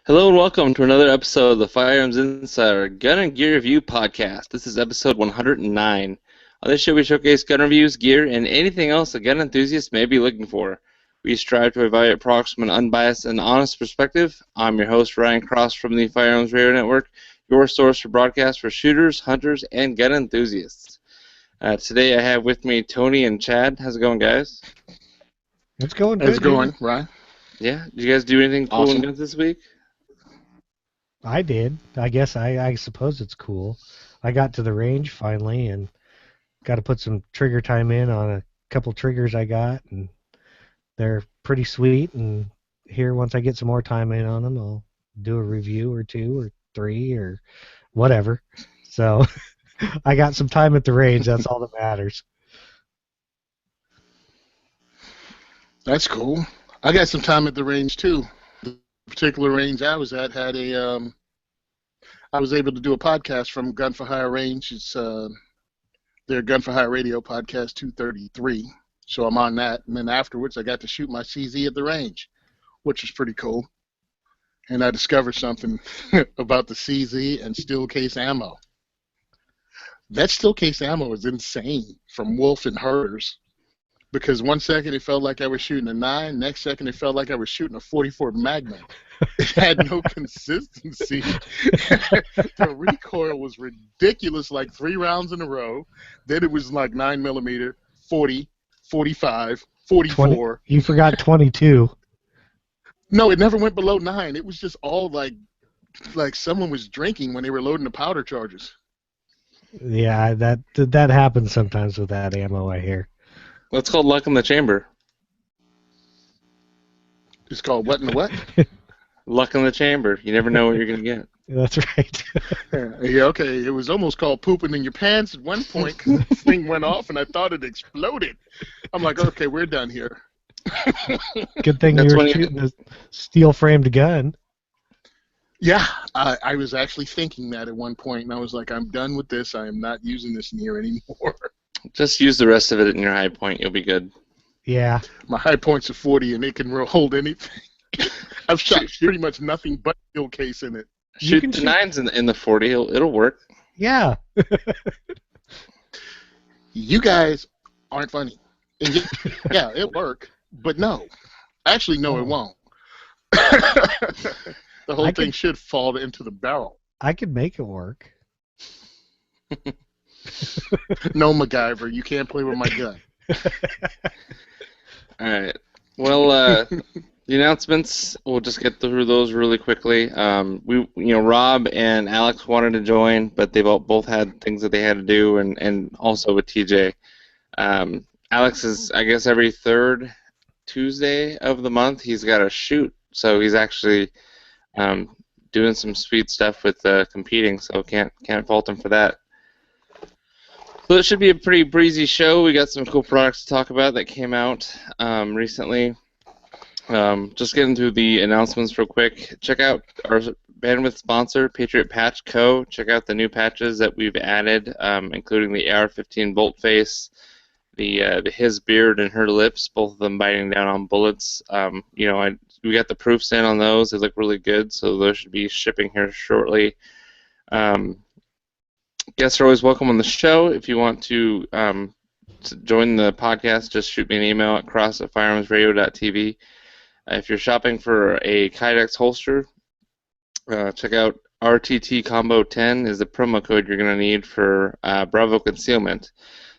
Hello and welcome to another episode of the Firearms Insider Gun and Gear Review Podcast. This is episode 109. On this show we showcase gun reviews, gear, and anything else a gun enthusiast may be looking for. We strive to evaluate products from an unbiased and honest perspective. I'm your host, Ryan Cross from the Firearms Radio Network, your source for broadcasts for shooters, hunters, and gun enthusiasts. Today I have with me Tony and Chad. How's it going, guys? It's going good. How's it going, Ryan? Yeah? Did you guys do anything cool Awesome. in guns this week? I did. I guess I suppose it's cool. I got to the range finally and got to put some trigger time in on a couple triggers I got, and they're pretty sweet. And here, once I get some more time in on them, I'll do a review or two or three or whatever. So I got some time at the range. That's all that matters. That's cool. I got some time at the range too. The particular range I was at had I was able to do a podcast from Gun for Hire range. It's their Gun for Hire Radio podcast 233. So I'm on that, and then afterwards I got to shoot my CZ at the range, which was pretty cool. And I discovered something about the CZ and steel case ammo. That steel case ammo is insane from Wolf and Herders. Because one second it felt like I was shooting a 9, next second it felt like I was shooting a 44 Magnum. It had no consistency. The recoil was ridiculous, like 3 rounds in a row. Then it was like 9mm, 40, 45, 44. 20, you forgot 22. No, it never went below 9. It was just all like someone was drinking when they were loading the powder charges. Yeah, that happens sometimes with that ammo, I hear. That's called luck in the chamber. It's called what in the what? Luck in the chamber. You never know what you're going to get. That's right. Yeah, okay. It was almost called pooping in your pants at one point. This thing went off and I thought it exploded. I'm like, okay, we're done here. Good thing you were shooting a steel-framed gun. Yeah, I was actually thinking that at one point, and I was like, I'm done with this. I am not using this near anymore. Just use the rest of it in your high point. You'll be good. Yeah. My high point's a 40, and it can hold anything. I've shot pretty much nothing but steel case in it. Shoot the 9s in the 40. It'll work. Yeah. You guys aren't funny. And yeah, it'll work, but no. Actually, no, it won't. The whole thing should fall into the barrel. I could make it work. No, MacGyver, you can't play with my gun. All right. Well, the announcements, we'll just get through those really quickly. Rob and Alex wanted to join, but they both had things that they had to do, and also with TJ. Alex is, I guess, every third Tuesday of the month he's got a shoot, so he's actually doing some sweet stuff with competing, so can't fault him for that. So it should be a pretty breezy show. We got some cool products to talk about that came out recently. Just getting through the announcements real quick. Check out our bandwidth sponsor, Patriot Patch Co. Check out the new patches that we've added, including the AR-15 bolt face, the his beard and her lips, both of them biting down on bullets. We got the proofs in on those. They look really good, so those should be shipping here shortly. Guests are always welcome on the show. If you want to join the podcast, just shoot me an email at cross@firearmsradio.tv. If you're shopping for a Kydex holster, check out RTT Combo 10 is the promo code you're going to need for Bravo Concealment.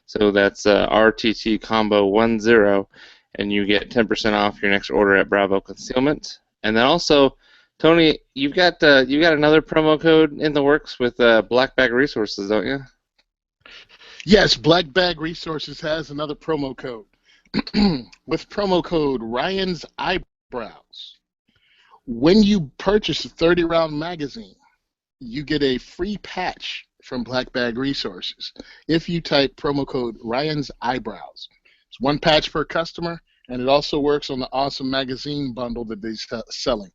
So that's RTT Combo 10, and you get 10% off your next order at Bravo Concealment. And then also, Tony, you've got another promo code in the works with Black Bag Resources, don't you? Yes, Black Bag Resources has another promo code. With promo code Ryan's Eyebrows. When you purchase a 30-round magazine, you get a free patch from Black Bag Resources if you type promo code Ryan's Eyebrows. It's one patch per customer, and it also works on the awesome magazine bundle that they're selling.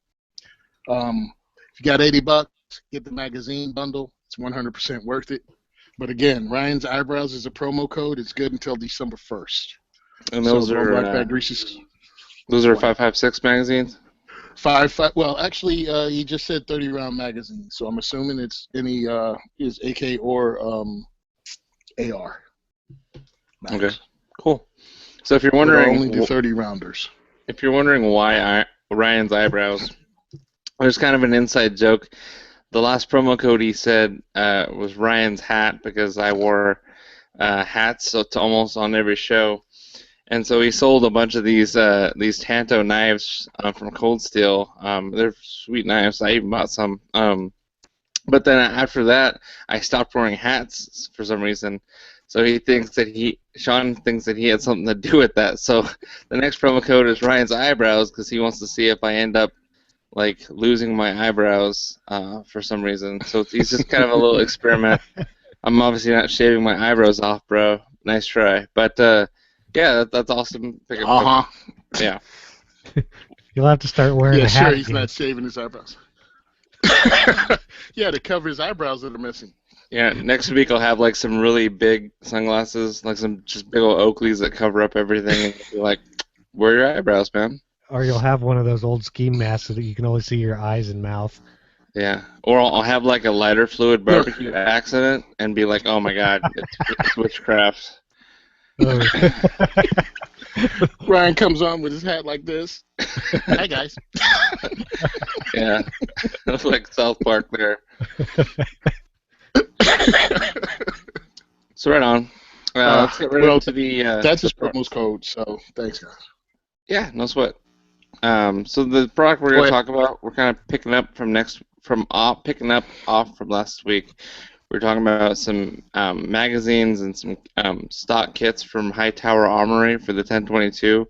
If you got $80, get the magazine bundle. It's 100% worth it. But again, Ryan's Eyebrows is a promo code. It's good until December 1st. And those are Black Bag Resources. Those are 5.56 magazines. Well, actually, he just said 30-round magazine, so I'm assuming it's any is AK or AR. Okay, cool. So if you're But I'll wondering, only do 30 rounders. if you're wondering why Ryan's eyebrows, there's kind of an inside joke. The last promo code he said was Ryan's hat because I wore hats to almost on every show. And so he sold a bunch of these Tanto knives from Cold Steel. They're sweet knives. I even bought some. But then after that, I stopped wearing hats for some reason. So Sean thinks that he had something to do with that. So the next promo code is Ryan's eyebrows because he wants to see if I end up like losing my eyebrows for some reason. So he's just kind of a little experiment. I'm obviously not shaving my eyebrows off, bro. Nice try. But yeah, that's awesome. Yeah. You'll have to start wearing a hat. Yeah, sure, he's again. not shaving his eyebrows. Yeah, to cover his eyebrows that are missing. Yeah, next week I'll have like some really big sunglasses, like some just big old Oakleys that cover up everything, and you'll be like, where are your eyebrows, man? Or you'll have one of those old ski masks so that you can only see your eyes and mouth. Yeah, or I'll have like a lighter fluid barbecue accident and be like, oh my god, it's witchcraft. Ryan comes on with his hat like this. Hi, guys. Yeah, it's like South Park there. So right on. Let's get right into the... that's his promo code, so thanks, guys. Yeah, no sweat. So the product we're going to talk about, we're kind of picking up off from last week. We're talking about some magazines and some stock kits from Hightower Armory for the 1022.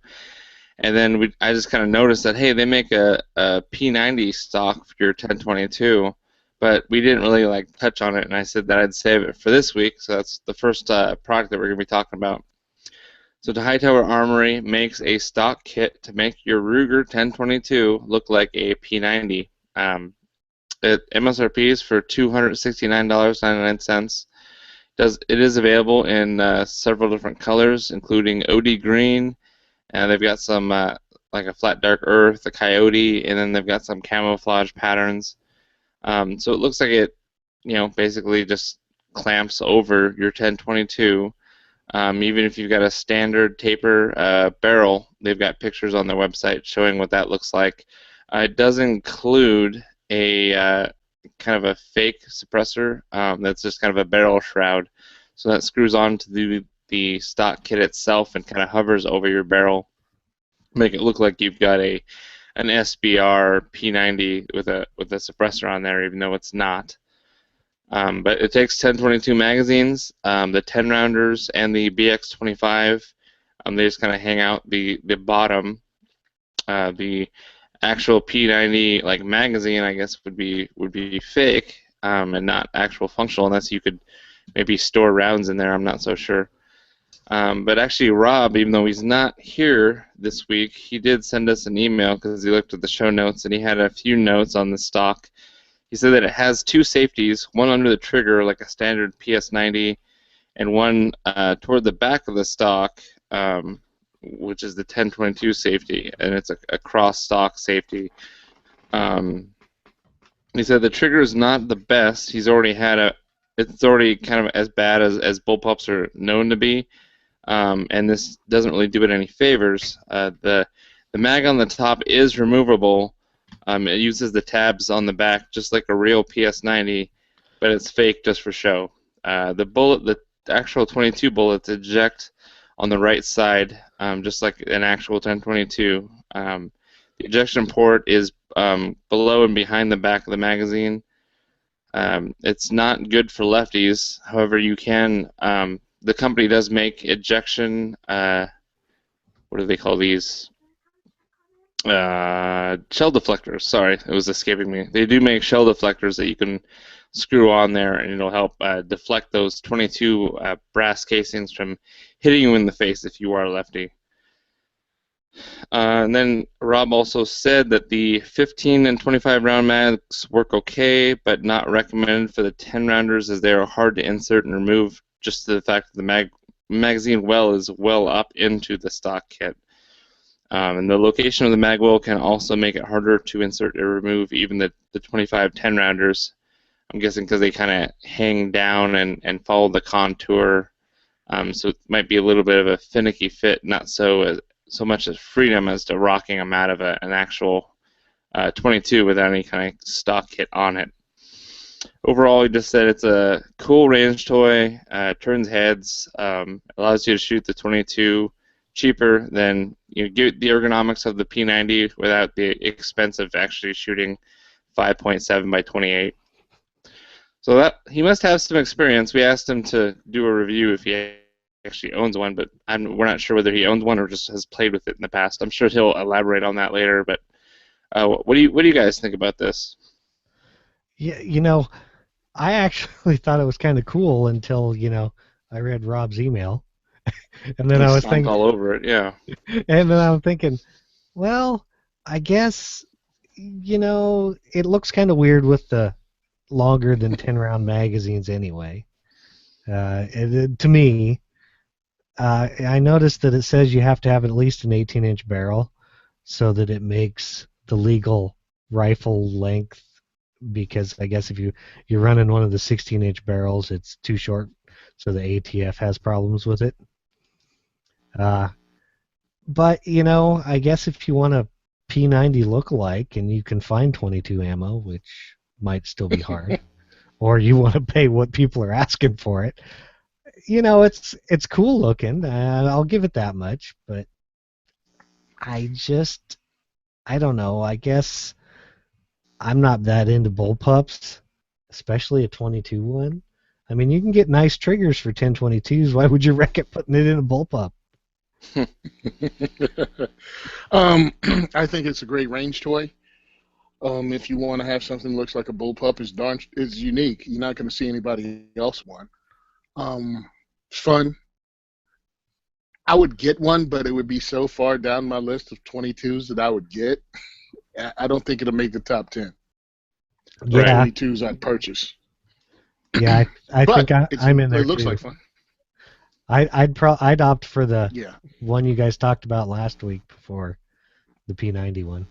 And then I just kind of noticed that, hey, they make a P90 stock for your 1022, but we didn't really like touch on it, and I said that I'd save it for this week, so that's the first product that we're going to be talking about. So the Hightower Armory makes a stock kit to make your Ruger 1022 look like a P90. MSRP is for $269.99. It is available in several different colors, including OD green, and they've got some like a flat dark earth, a coyote, and then they've got some camouflage patterns. So it looks like it, basically just clamps over your 1022. Even if you've got a standard taper barrel, they've got pictures on their website showing what that looks like. It does include a kind of a fake suppressor that's just kind of a barrel shroud. So that screws onto the stock kit itself and kind of hovers over your barrel, make it look like you've got an SBR P90 with a suppressor on there, even though it's not. But it takes 1022 magazines, the 10 rounders and the BX25. They just kind of hang out the bottom. The actual P90 like magazine, I guess, would be fake and not actual functional, unless you could maybe store rounds in there. I'm not so sure. But actually, Rob, even though he's not here this week, he did send us an email because he looked at the show notes and he had a few notes on the stock. He said that it has two safeties, one under the trigger like a standard PS90, and one toward the back of the stock, which is the 1022 safety, and it's a cross-stock safety. He said the trigger is not the best. It's already kind of as bad as bullpups are known to be, and this doesn't really do it any favors. The mag on the top is removable. It uses the tabs on the back just like a real PS90, but it's fake just for show. The actual 22 bullets eject on the right side, just like an actual 1022. The ejection port is below and behind the back of the magazine. It's not good for lefties. However, you can. The company does make ejection. What do they call these? Shell deflectors. Sorry, it was escaping me. They do make shell deflectors that you can screw on there, and it'll help deflect those 22 brass casings from hitting you in the face if you are a lefty. And then Rob also said that the 15 and 25 round mags work okay, but not recommended for the 10 rounders as they are hard to insert and remove, just to the fact that the magazine well is well up into the stock kit. And the location of the mag well can also make it harder to insert or remove even the 25 10-rounders. I'm guessing because they kind of hang down and follow the contour. So it might be a little bit of a finicky fit, not so much as freedom as to rocking them out of an actual 22 without any kind of stock kit on it. Overall, he just said it's a cool range toy, turns heads, allows you to shoot the 22 cheaper than get the ergonomics of the P90 without the expense of actually shooting 5.7 by 28. So that he must have some experience. We asked him to do a review if he actually owns one, but we're not sure whether he owns one or just has played with it in the past. I'm sure he'll elaborate on that later. But what do you guys think about this? Yeah, I actually thought it was kind of cool until I read Rob's email, and then I was thinking all over it, yeah. And then I'm thinking, well, I guess it looks kind of weird with the longer than 10-round magazines anyway. To me, I noticed that it says you have to have at least an 18-inch barrel so that it makes the legal rifle length, because I guess if you're running one of the 16-inch barrels, it's too short, so the ATF has problems with it. But, I guess if you want a P90 lookalike and you can find 22 ammo, which might still be hard, or you want to pay what people are asking for it, it's cool looking. I'll give it that much, but I don't know. I guess I'm not that into bullpups, especially a 22 one. I mean, you can get nice triggers for 1022s. Why would you wreck it putting it in a bullpup? I think it's a great range toy. If you want to have something that looks like a bullpup, is unique. You're not going to see anybody else one. It's fun. I would get one, but it would be so far down my list of 22s that I would get. I don't think it'll make the top 10. Yeah. 22s I'd purchase. Yeah, I think I'm in there. It looks too. like fun. I'd opt for the Yeah. one you guys talked about last week before the P90 one.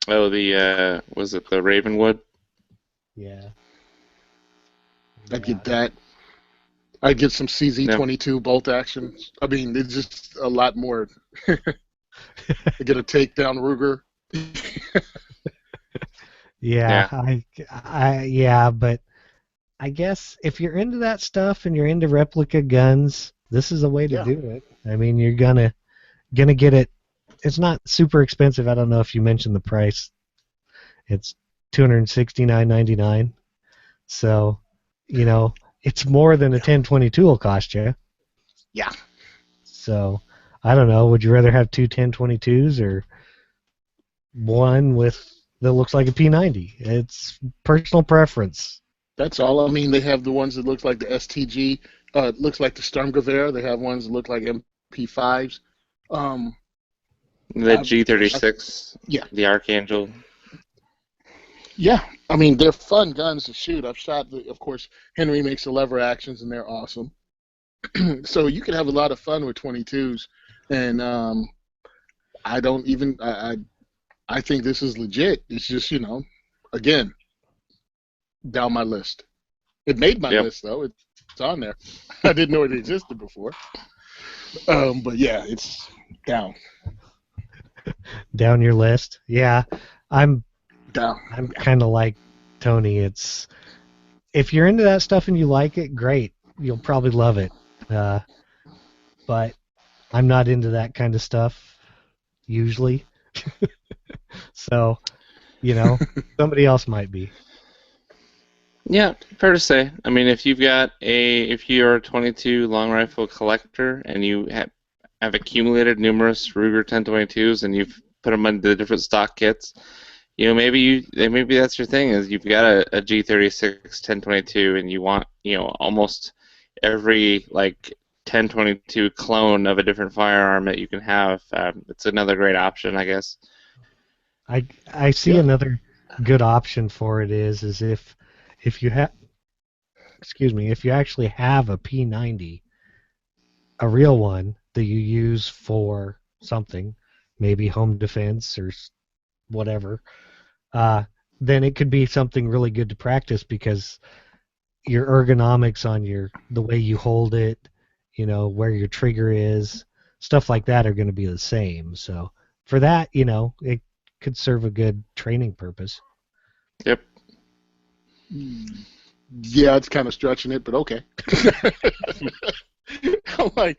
Oh, was it the Ravenwood? Yeah. I'd get that. I'd get some CZ22 bolt action. I mean, it's just a lot more. I get a takedown Ruger. Yeah, but I guess if you're into that stuff and you're into replica guns, this is a way to do it. I mean, you're gonna get it. It's not super expensive. I don't know if you mentioned the price. It's $269.99. So, it's more than a 1022 will cost you. Yeah. So, I don't know. Would you rather have two 1022s or one that looks like a P90? It's personal preference. That's all. I mean, they have the ones that look like the STG. It looks like the Sturmgewehr. They have ones that look like MP5s. The G36. Yeah. The Archangel. Yeah. I mean, they're fun guns to shoot. I've shot, of course, Henry makes the lever actions, and they're awesome. So you can have a lot of fun with 22s. And I think this is legit. It's just, again, down my list. It made my list, though. It's on there. I didn't know it existed before. But yeah, it's down. Down your list? Yeah. I'm down. I'm kind of like Tony. It's if you're into that stuff and you like it, great. You'll probably love it. But I'm not into that kind of stuff usually. So, somebody else might be. Yeah, fair to say. I mean, if you're a 22 long rifle collector and you have accumulated numerous Ruger 1022s and you've put them into the different stock kits, maybe that's your thing. Is you've got a G36 1022 and you want almost every 1022 clone of a different firearm that you can have. It's another great option, I guess. I see another good option for it is if you have, if you actually have a P90, a real one that you use for something, maybe home defense or whatever, then it could be something really good to practice because your ergonomics on the way you hold it, where your trigger is, stuff like that are going to be the same. So for that, it could serve a good training purpose. Yep. Yeah, it's kind of stretching it, but okay. I'm like,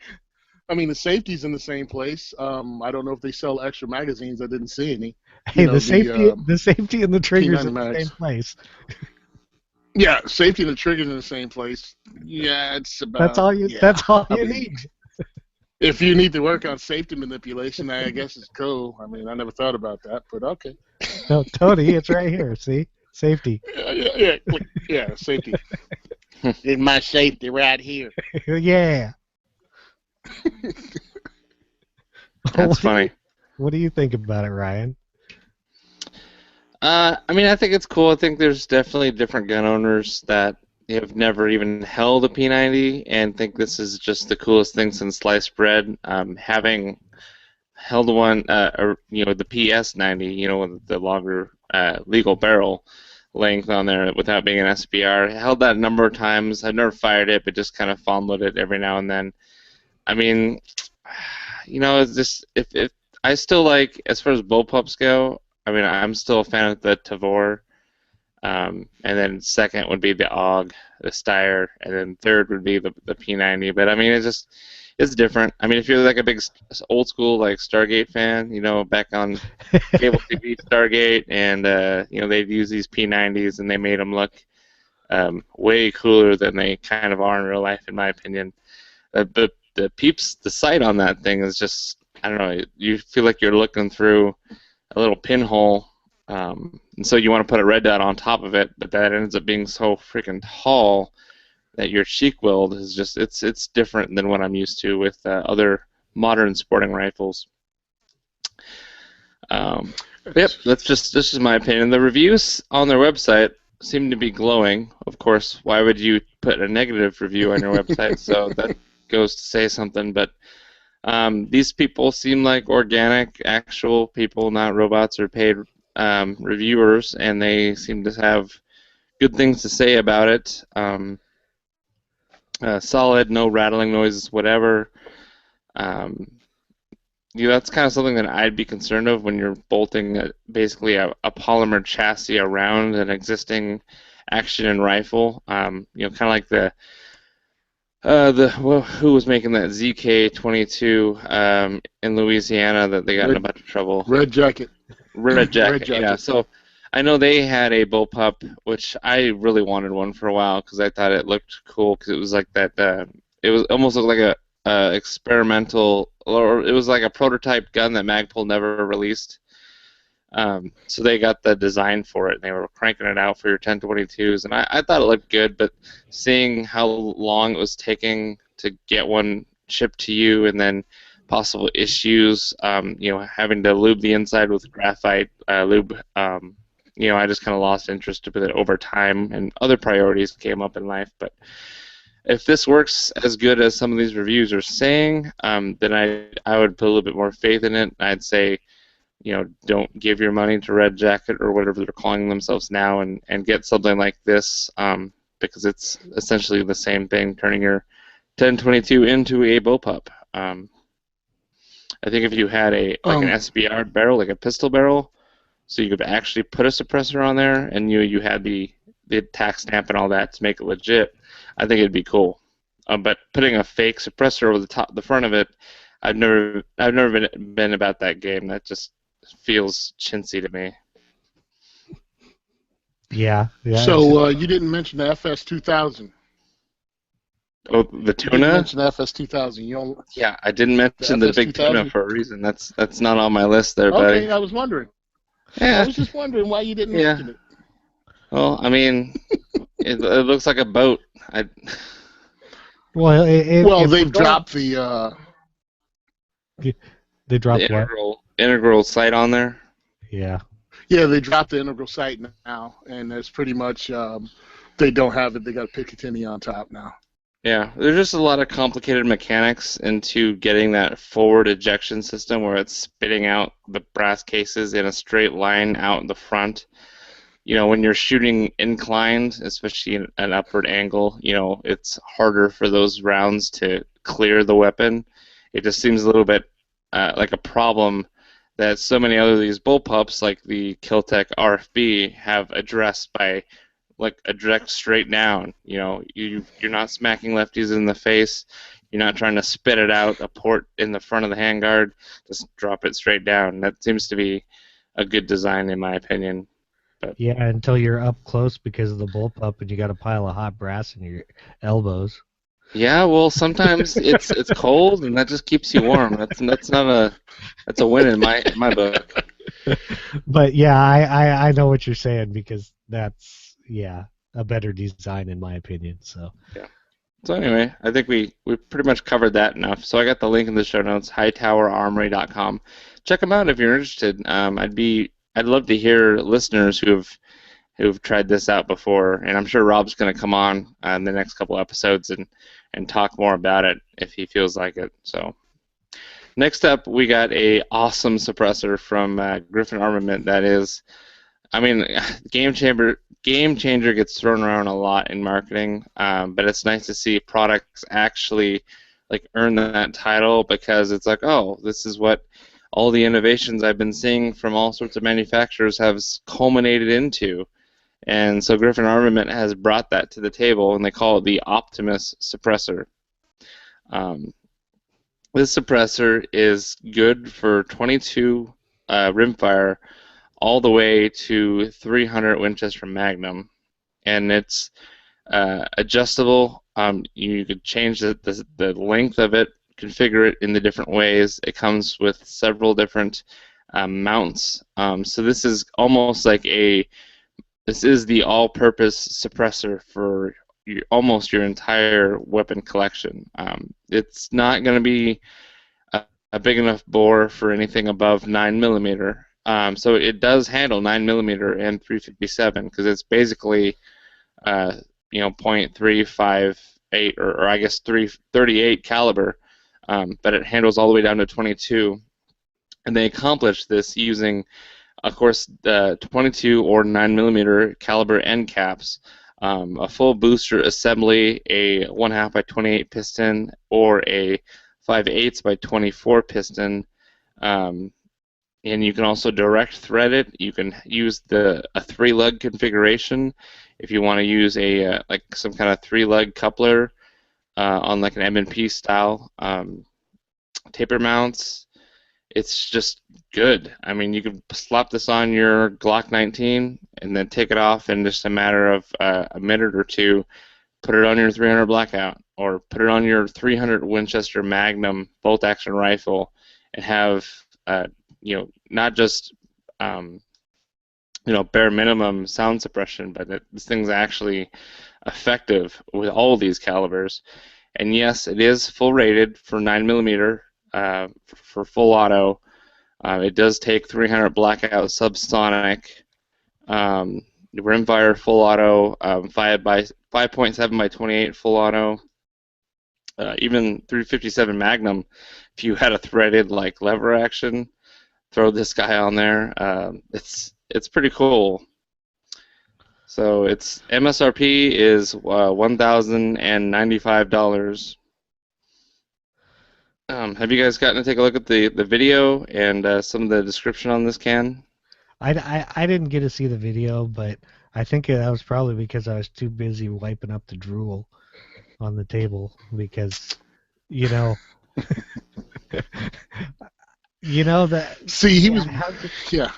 I mean, the safety's in the same place. I don't know if they sell extra magazines. I didn't see any. Hey, the safety and the triggers in the same place. Yeah, safety and the triggers in the same place. Yeah, it's about. That's all you. Yeah. That's all you need. If you need to work on safety manipulation, I guess it's cool. I mean, I never thought about that, but okay. No, Tony, it's right here. See, safety. Yeah, safety. It's my safety right here. Yeah. That's funny. What do you think about it, Ryan? I mean, I think it's cool. I think there's definitely different gun owners that have never even held a P90 and think this is just the coolest thing since sliced bread. Having held one, or the PS90, with the longer legal barrel length on there without being an SBR, I held that a number of times. I've never fired it, but just kind of fondled it every now and then. I mean, it's just if I still like, as far as bullpups go, I mean, I'm still a fan of the Tavor, and then second would be the AUG, the Steyr, and then third would be the P90. But I mean, it's different. I mean, if you're like a big old school like Stargate fan, back on cable TV Stargate, and they'd use these P90s and they made them look way cooler than they kind of are in real life, in my opinion. But the sight on that thing is just, I don't know, you feel like you're looking through a little pinhole, and so you want to put a red dot on top of it, but that ends up being so freaking tall that your cheek weld is just, it's different than what I'm used to with other modern sporting rifles. Yep, that's just my opinion. The reviews on their website seem to be glowing. Of course, why would you put a negative review on your website? So that goes to say something, but these people seem like organic, actual people, not robots or paid reviewers, and they seem to have good things to say about it. Solid, no rattling noises, whatever. That's kind of something that I'd be concerned of when you're bolting basically a polymer chassis around an existing action rifle. Kind of like who was making that ZK-22 in Louisiana that they got in a bunch of trouble? Red Jacket. Red Jacket. Yeah. So I know they had a bullpup, which I really wanted one for a while because I thought it looked cool because it was like that. It was almost looked like a experimental, or it was like a prototype gun that Magpul never released. So they got the design for it, and they were cranking it out for your 1022s, and I thought it looked good, but seeing how long it was taking to get one shipped to you, and then possible issues, having to lube the inside with graphite lube, I just kind of lost interest with it over time, and other priorities came up in life. But if this works as good as some of these reviews are saying, then I would put a little bit more faith in it. I'd say, don't give your money to Red Jacket or whatever they're calling themselves now, and get something like this, because it's essentially the same thing, turning your 1022 into a bullpup. I think if you had an SBR barrel, like a pistol barrel, so you could actually put a suppressor on there, and you had the tax stamp and all that to make it legit, I think it'd be cool. But putting a fake suppressor over the front of it, I've never been about that game. That just feels chintzy to me. Yeah. So you didn't mention the FS2000. Oh, the tuna? You didn't mention the FS2000. Yeah, I didn't mention the big tuna for a reason. That's not on my list there, buddy. Okay, I was wondering. Yeah. I was just wondering why you didn't mention it. Well, I mean, it looks like a boat. They've dropped the. They dropped the integral sight on there. Yeah. Yeah, they dropped the integral sight now, and it's pretty much they don't have it. They got Picatinny on top now. Yeah, there's just a lot of complicated mechanics into getting that forward ejection system where it's spitting out the brass cases in a straight line out the front. When you're shooting inclined, especially in an upward angle, it's harder for those rounds to clear the weapon. It just seems a little bit like a problem that so many other of these bullpups, like the Kiltech RFB, have addressed by like a direct straight down. You're not smacking lefties in the face. You're not trying to spit it out a port in the front of the handguard. Just drop it straight down. That seems to be a good design, in my opinion. But Yeah, until you're up close because of the bullpup and you got a pile of hot brass in your elbows. yeah, well, sometimes it's cold and that just keeps you warm. That's a win in my book. But yeah, I know what you're saying because that's a better design in my opinion. So Yeah. So anyway, I think we pretty much covered that enough. So I got the link in the show notes, hightowerarmory.com. Check them out if you're interested. I'd love to hear listeners who've tried this out before, and I'm sure Rob's going to come on in the next couple episodes and talk more about it if he feels like it. So next up, we got a awesome suppressor from Griffin Armament that is, Game Changer gets thrown around a lot in marketing, but it's nice to see products actually like earn that title because it's like, oh, this is what all the innovations I've been seeing from all sorts of manufacturers have culminated into. And so Griffin Armament has brought that to the table, and they call it the Optimus suppressor. This suppressor is good for 22 rimfire all the way to 300 Winchester Magnum, and it's adjustable. You could change the length of it, configure it in the different ways. It comes with several different mounts. So this is almost like this is the all-purpose suppressor for almost your entire weapon collection. It's not going to be a big enough bore for anything above 9mm. So it does handle 9mm and 357 because it's basically, .358 or I guess 338 caliber, but it handles all the way down to 22. And they accomplish this using, of course, the 22 or 9mm caliber end caps, a full booster assembly, a 1/2 by 28 piston, or a 5/8 by 24 piston. And you can also direct thread it. You can use a 3-lug configuration if you want to use a like some kind of 3-lug coupler on like an M&P style taper mounts. It's just good. You can slap this on your Glock 19 and then take it off in just a matter of a minute or two. Put it on your 300 Blackout or put it on your 300 Winchester Magnum bolt-action rifle and have not just bare minimum sound suppression, but this thing's actually effective with all these calibers. And yes, it is full rated for 9mm for full auto. It does take 300 Blackout subsonic, rimfire full auto, 5.7 by 28 full auto. Even 357 Magnum, if you had a threaded like lever action, throw this guy on there. It's pretty cool. So its MSRP is $1,095. Have you guys gotten to take a look at the video and some of the description on this can? I didn't get to see the video, but I think that was probably because I was too busy wiping up the drool on the table because, that. See, he was. Yeah.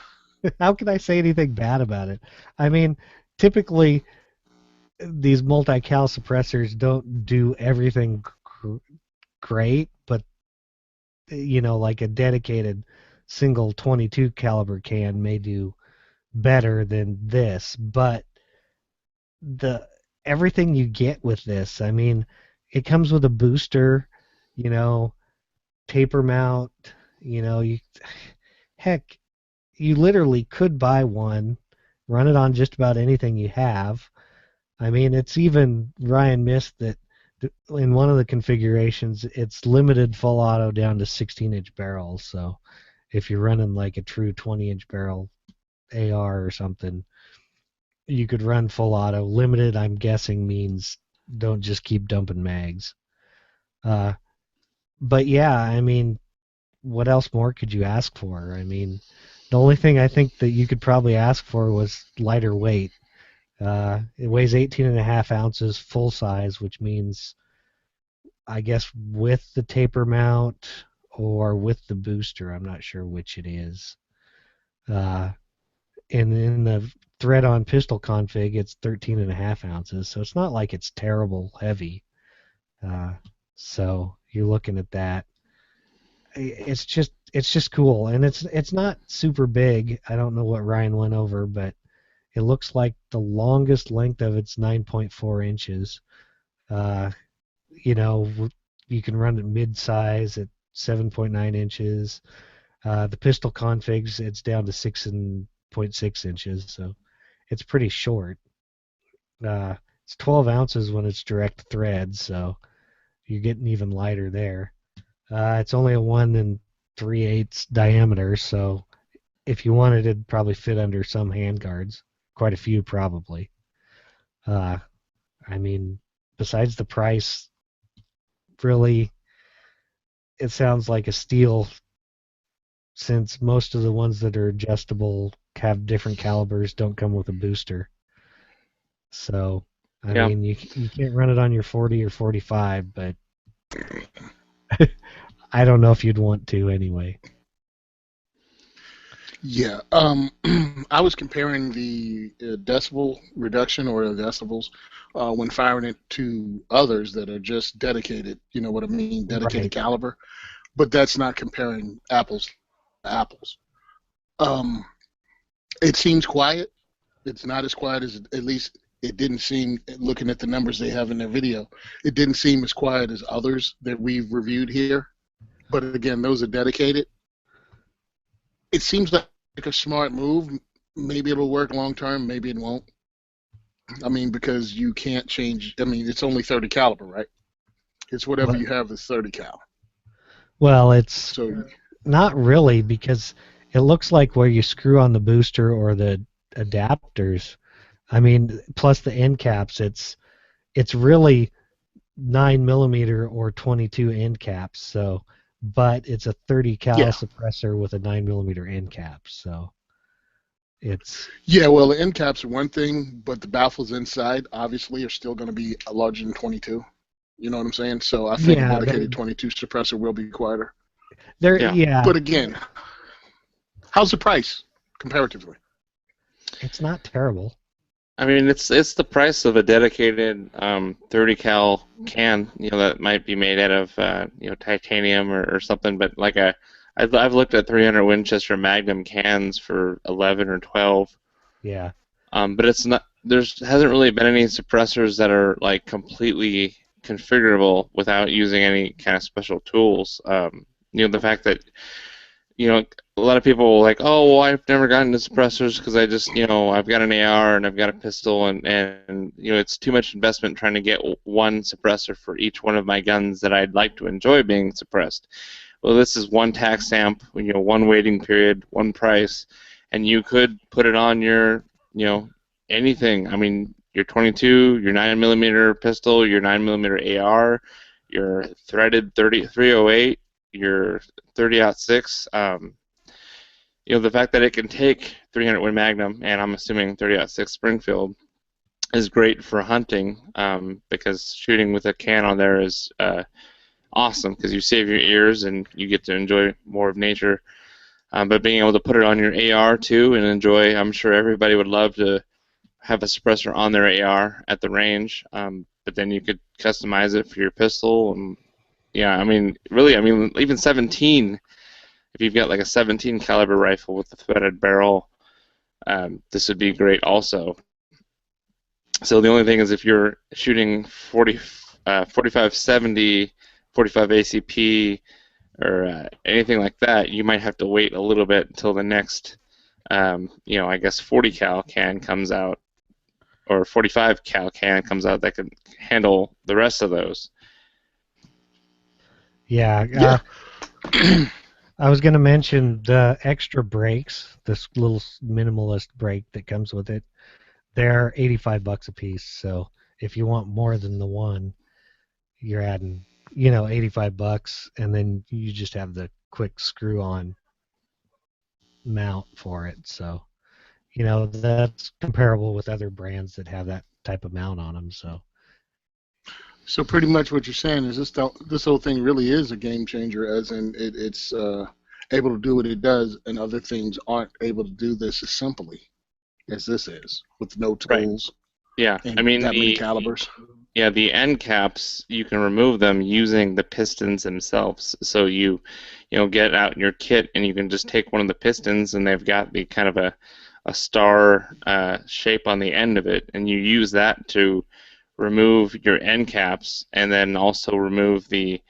How can I say anything bad about it? Typically, these multi-cal suppressors don't do everything great, but like a dedicated single 22 caliber can may do better than this. But everything you get with this, it comes with a booster, taper mount, heck, you literally could buy one, run it on just about anything you have. It's even Ryan Mist that in one of the configurations, it's limited full auto down to 16-inch barrels. So if you're running like a true 20-inch barrel AR or something, you could run full auto. Limited, I'm guessing, means don't just keep dumping mags. But yeah, I mean, what else more could you ask for? I mean, the only thing I think that you could probably ask for was lighter weight. It weighs 18.5 ounces full size, which means, I guess, with the taper mount or with the booster, I'm not sure which it is. And in the thread-on pistol config, it's 13.5 ounces, so it's not like it's terrible heavy. So you're looking at that. It's just cool, and it's not super big. I don't know what Ryan went over, but it looks like the longest length of it's 9.4 inches. You know, you can run it mid-size at 7.9 inches. The pistol configs, it's down to 6.6 inches, so it's pretty short. It's 12 ounces when it's direct thread, so you're getting even lighter there. It's only a 1 3/8 diameter, so if you wanted, it'd probably fit under some handguards. Quite a few, probably. I mean, besides the price, really, it sounds like a steal, since most of the ones that are adjustable have different calibers, don't come with a booster. So, I mean, you can't run it on your 40 or 45, but I don't know if you'd want to anyway. Yeah, I was comparing the decibel reduction or the decibels when firing it to others that are just dedicated, you know what I mean, dedicated Right. caliber, but that's not comparing apples to apples. It seems quiet. It's not as quiet as, at least it didn't seem, looking at the numbers they have in their video, it didn't seem as quiet as others that we've reviewed here. But again, those are dedicated. It seems like a smart move. Maybe it'll work long term, maybe it won't. I mean, because you can't change. I mean, it's only 30 caliber, right? It's whatever you have is 30 cal. Well, it's So not really, because it looks like where you screw on the booster or the adapters, I mean, plus the end caps, it's really 9mm or 22 end caps. So, but it's a 30 cal yeah, suppressor with a 9mm end cap. So it's well, the end caps are one thing, but the baffles inside obviously are still going to be larger than 22. You know what I'm saying? So I think a yeah, dedicated 22 suppressor will be quieter. yeah. But again, how's the price comparatively? It's not terrible. I mean, it's the price of a dedicated 30 cal can, that might be made out of titanium or something. But like I've looked at 300 Winchester Magnum cans for 11 or 12. Yeah. But it's not. Hasn't really been any suppressors that are like completely configurable without using any kind of special tools. The fact that a lot of people are like, oh, well, I've never gotten into suppressors because I just, I've got an AR and I've got a pistol, and it's too much investment trying to get one suppressor for each one of my guns that I'd like to enjoy being suppressed. Well, this is one tax stamp, one waiting period, one price, and you could put it on your, anything. I mean, your 22, your 9mm pistol, your 9mm AR, your threaded 308, your 30-06. The fact that it can take 300 Win Magnum, and I'm assuming 30-06 Springfield, is great for hunting, because shooting with a can on there is awesome, because you save your ears and you get to enjoy more of nature. But being able to put it on your AR too and enjoy, I'm sure everybody would love to have a suppressor on their AR at the range, but then you could customize it for your pistol. And yeah, I mean, really, even 17, if you've got like a 17 caliber rifle with a threaded barrel, this would be great also. So the only thing is, if you're shooting 45-70, 45 ACP, or anything like that, you might have to wait a little bit until the next, I guess 40 cal can comes out, or 45 cal can comes out that can handle the rest of those. Yeah. I was going to mention the extra brakes, this little minimalist brake that comes with it. They're $85 a piece. So if you want more than the one, you're adding, $85, and then you just have the quick screw-on mount for it. So, that's comparable with other brands that have that type of mount on them. So pretty much what you're saying is this whole thing really is a game changer, as in it's able to do what it does, and other things aren't able to do this as simply as this is, with no tools. Right. Yeah, and that many calibers. Yeah, the end caps, you can remove them using the pistons themselves. So you get out your kit and you can just take one of the pistons, and they've got the kind of a star shape on the end of it, and you use that to remove your end caps, and then also remove the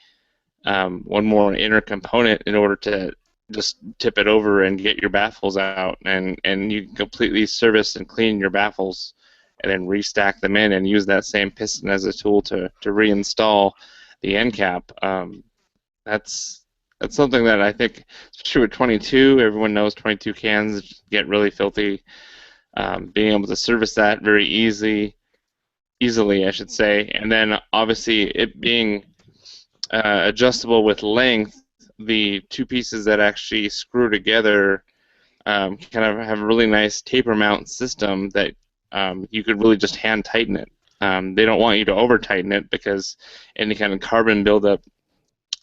one more inner component in order to just tip it over and get your baffles out, and you can completely service and clean your baffles, and then restack them in and use that same piston as a tool to reinstall the end cap. That's something that I think, especially with 22, everyone knows 22 cans get really filthy. Being able to service that very easily, I should say, and then obviously it being adjustable with length, the two pieces that actually screw together kind of have a really nice taper mount system that you could really just hand tighten it. They don't want you to over tighten it because any kind of carbon buildup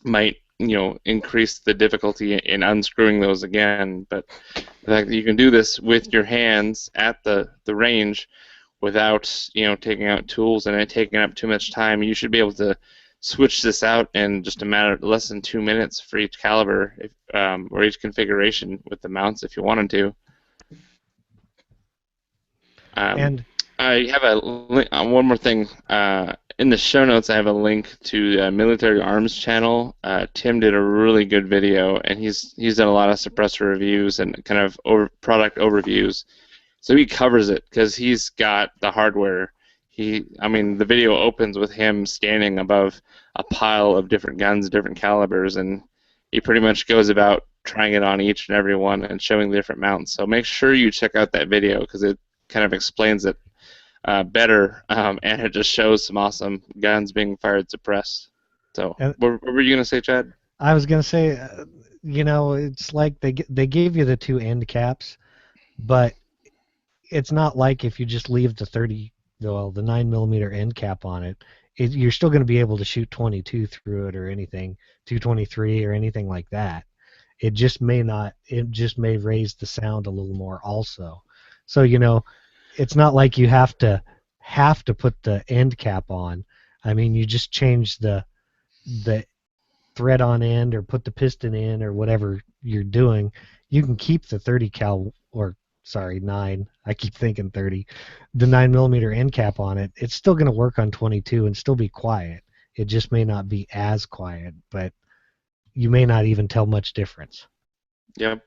might increase the difficulty in unscrewing those again. But the fact that you can do this with your hands at the range without taking out tools and it taking up too much time, you should be able to switch this out in just a matter of less than 2 minutes for each caliber, or each configuration with the mounts if you wanted to. And I have a link, one more thing. In the show notes, I have a link to the Military Arms channel. Tim did a really good video, and he's done a lot of suppressor reviews and kind of product overviews. So he covers it because he's got the hardware. The video opens with him standing above a pile of different guns, different calibers, and he pretty much goes about trying it on each and every one and showing the different mounts. So make sure you check out that video because it kind of explains it better, and it just shows some awesome guns being fired suppressed. So, what were you going to say, Chad? I was going to say, it's like they gave you the two end caps, but it's not like if you just leave the 9mm end cap on it, you're still going to be able to shoot 22 through it or anything, 223 or anything like that. It just may raise the sound a little more also. So, it's not like you have to put the end cap on. I mean, you just change the thread on end or put the piston in or whatever you're doing. You can keep the 30 cal, or sorry, 9. I keep thinking 30. The 9mm end cap on it. It's still going to work on 22 and still be quiet. It just may not be as quiet, but you may not even tell much difference. Yep.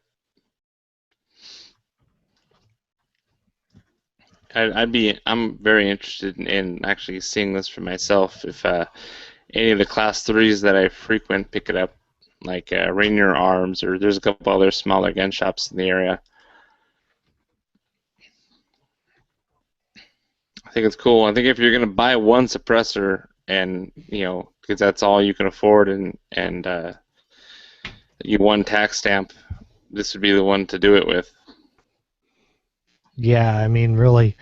I'm very interested in actually seeing this for myself. If any of the Class 3s that I frequent pick it up, like Rainier Arms, or there's a couple other smaller gun shops in the area. I think it's cool. I think if you're going to buy one suppressor and, because that's all you can afford and you one tax stamp, this would be the one to do it with. Yeah, I mean, really,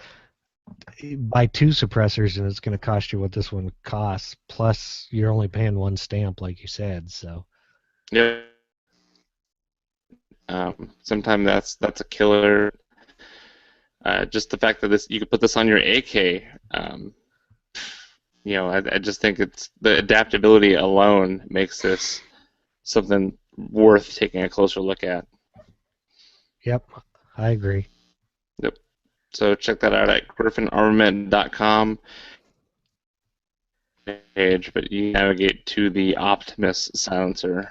buy two suppressors and it's going to cost you what this one costs, plus you're only paying one stamp, like you said, so. Yeah. Sometimes that's a killer. Just the fact that you could put this on your AK, I just think it's the adaptability alone makes this something worth taking a closer look at. Yep, I agree. Yep. So check that out at griffinarmament.com page, but you navigate to the Optimus silencer.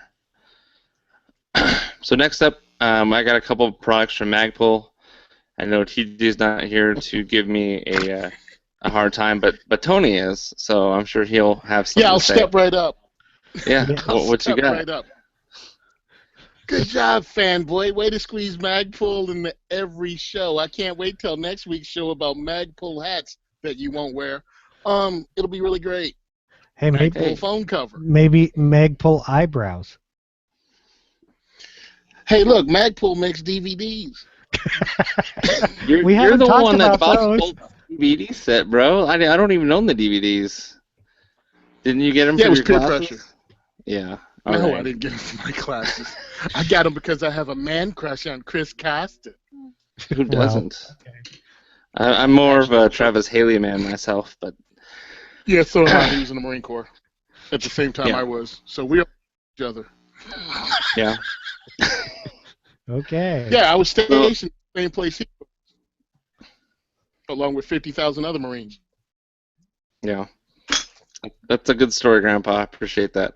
So next up, I got a couple of products from Magpul. I know TJ's not here to give me a hard time, but Tony is, so I'm sure he'll have something Yeah, I'll to say. step right up. Yeah, I'll what you step got? right up. Good job, fanboy. Way to squeeze Magpul into every show. I can't wait till next week's show about Magpul hats that you won't wear. It'll be really great. Hey, Magpul phone cover. maybe Magpul eyebrows. Hey, look, Magpul makes DVDs. We You're haven't the talked one that about bought those. the whole DVD set, bro. I don't even own the DVDs. Didn't you get them Yeah, for it was your peer classes? pressure. Yeah. No, All right. I didn't get them for my classes. I got them because I have a man crush on Chris Costa. Who doesn't? Okay. I'm more of a Actually, Travis Haley man myself, but Yeah, so am I. He was in the Marine Corps at the same time Yeah. I was. So we are each other. yeah. Okay. Yeah, I was stationed in the same place he was, along with 50,000 other Marines. Yeah. That's a good story, Grandpa. I appreciate that.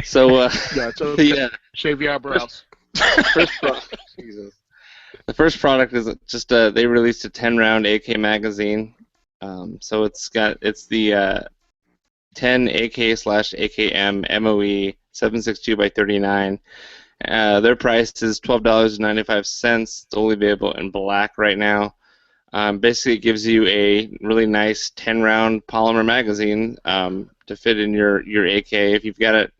So, Yeah, it's okay. yeah. Shave your eyebrows. Jesus. The first product is just they released a 10-round AK magazine. So it's the 10 AK/AKM MOE 7.62 by 39. Their price is $12.95. It's only available in black right now. Basically, it gives you a really nice 10-round polymer magazine to fit in your AK. If you've got it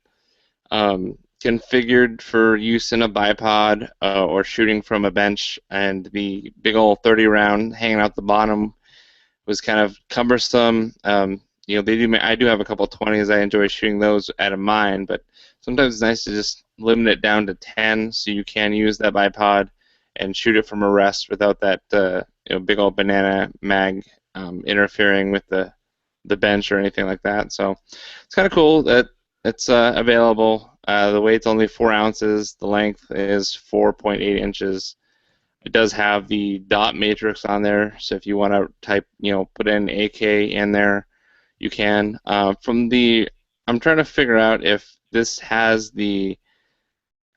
configured for use in a bipod or shooting from a bench, and the big old 30-round hanging out the bottom was kind of cumbersome. You know, I do have a couple 20s. I enjoy shooting those out of mine, but sometimes it's nice to just limit it down to 10 so you can use that bipod and shoot it from a rest without that big old banana mag interfering with the bench or anything like that. So it's kind of cool that it's available. The weight's only 4 ounces. The length is 4.8 inches. It does have the dot matrix on there, so if you want to put in AK in there, you can. I'm trying to figure out if this has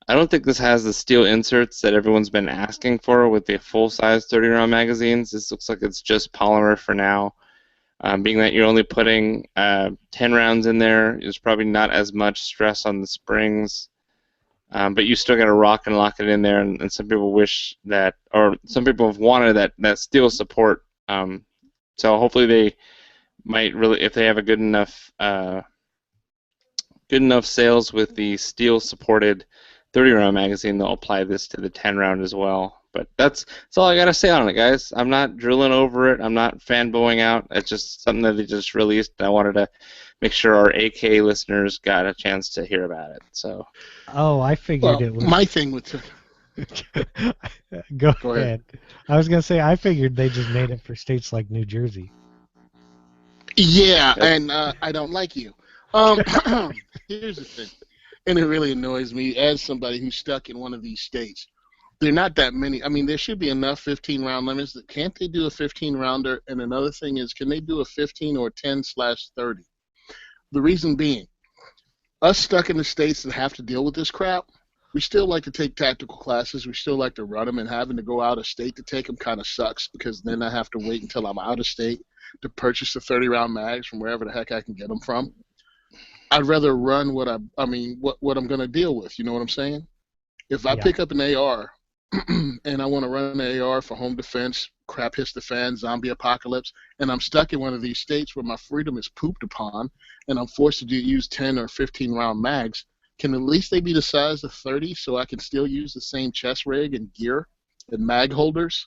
I don't think this has the steel inserts that everyone's been asking for with the full-size 30-round magazines. This looks like it's just polymer for now. Being that you're only putting 10 rounds in there, there's probably not as much stress on the springs. But you still got to rock and lock it in there, and some people wish that, or some people have wanted that steel support. So hopefully they might really, if they have a good enough sales with the steel supported 30-round magazine, they'll apply this to the 10-round as well. But that's all I got to say on it, guys. I'm not drilling over it. I'm not fanboying out. It's just something that they just released. I wanted to make sure our AK listeners got a chance to hear about it. So. Oh, I figured it was. My thing with Go Go ahead. ahead. I was gonna say I figured they just made it for states like New Jersey. Yeah, and I don't like you. Here's the thing, and it really annoys me as somebody who's stuck in one of these states. There are not that many. I mean, there should be enough 15-round limits. Can't they do a 15-rounder? And another thing is, can they do a 15 or 10/30? The reason being, us stuck in the states that have to deal with this crap, we still like to take tactical classes. We still like to run them, and having to go out of state to take them kind of sucks because then I have to wait until I'm out of state to purchase the 30-round mags from wherever the heck I can get them from. I'd rather run what I'm going to deal with. You know what I'm saying? If I pick up an AR and I want to run an AR for home defense, crap hits the fan, zombie apocalypse, and I'm stuck in one of these states where my freedom is pooped upon and I'm forced to use 10 or 15-round mags, can at least they be the size of 30 so I can still use the same chest rig and gear and mag holders?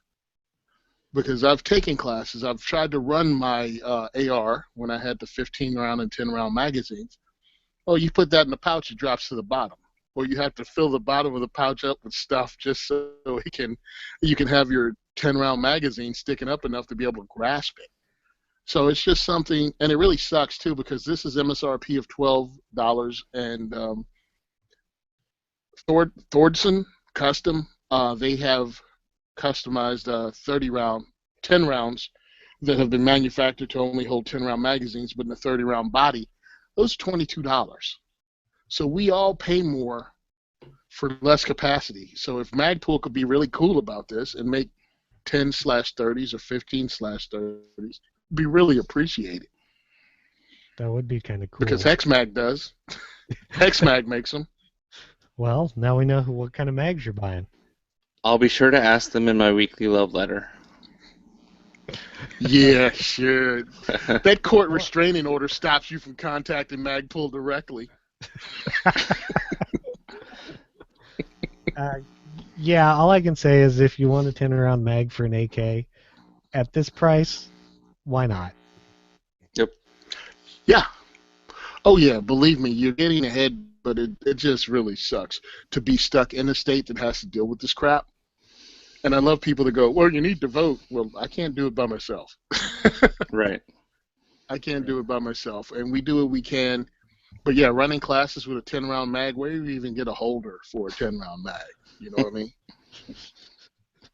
Because I've taken classes. I've tried to run my AR when I had the 15-round and 10-round magazines. Oh, you put that in the pouch, it drops to the bottom. Or you have to fill the bottom of the pouch up with stuff just so you can have your 10-round magazine sticking up enough to be able to grasp it. So it's just something, and it really sucks too because this is MSRP of $12, and Thordson Custom, they have customized 10 rounds that have been manufactured to only hold 10-round magazines, but in a 30-round body, those are $22. So we all pay more for less capacity. So if Magpul could be really cool about this and make 10/30s or 15/30s, be really appreciated. That would be kind of cool. Because HexMag does. HexMag makes them. Well, now we know what kind of mags you're buying. I'll be sure to ask them in my weekly love letter. Yeah, sure. That court restraining order stops you from contacting Magpul directly. Yeah, all I can say is if you want a 10-round mag for an AK, at this price, why not? Yep. Yeah. Oh, yeah, believe me, you're getting ahead, but it just really sucks to be stuck in a state that has to deal with this crap. And I love people that go, well, you need to vote. Well, I can't do it by myself. Right. I can't do it by myself. And we do what we can. But, yeah, running classes with a 10-round mag, where do you even get a holder for a 10-round mag? You know what I mean?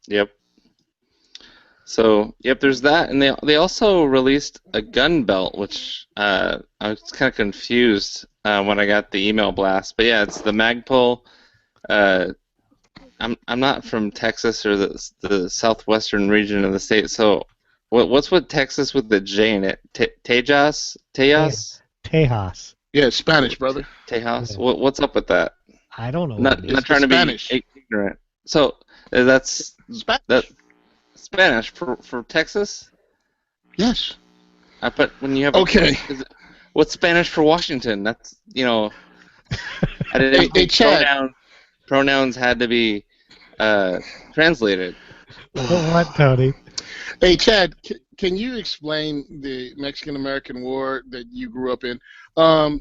Yep. So, yep, there's that. And they also released a gun belt, which I was kind of confused when I got the email blast. But, yeah, it's the Magpul. I'm not from Texas or the southwestern region of the state, so what's with Texas with the J in it? Tejas? Tejas. Yeah, it's Spanish, brother. Tejas? Yeah. What's up with that? I don't know. Not trying to Spanish. be ignorant. So that's Spanish. Spanish for Texas? Yes. But when you have Okay. what's Spanish for Washington? That's I didn't Hey, Chad. Pronouns had to be translated. What, Tony? Hey, Chad, can you explain the Mexican-American War that you grew up in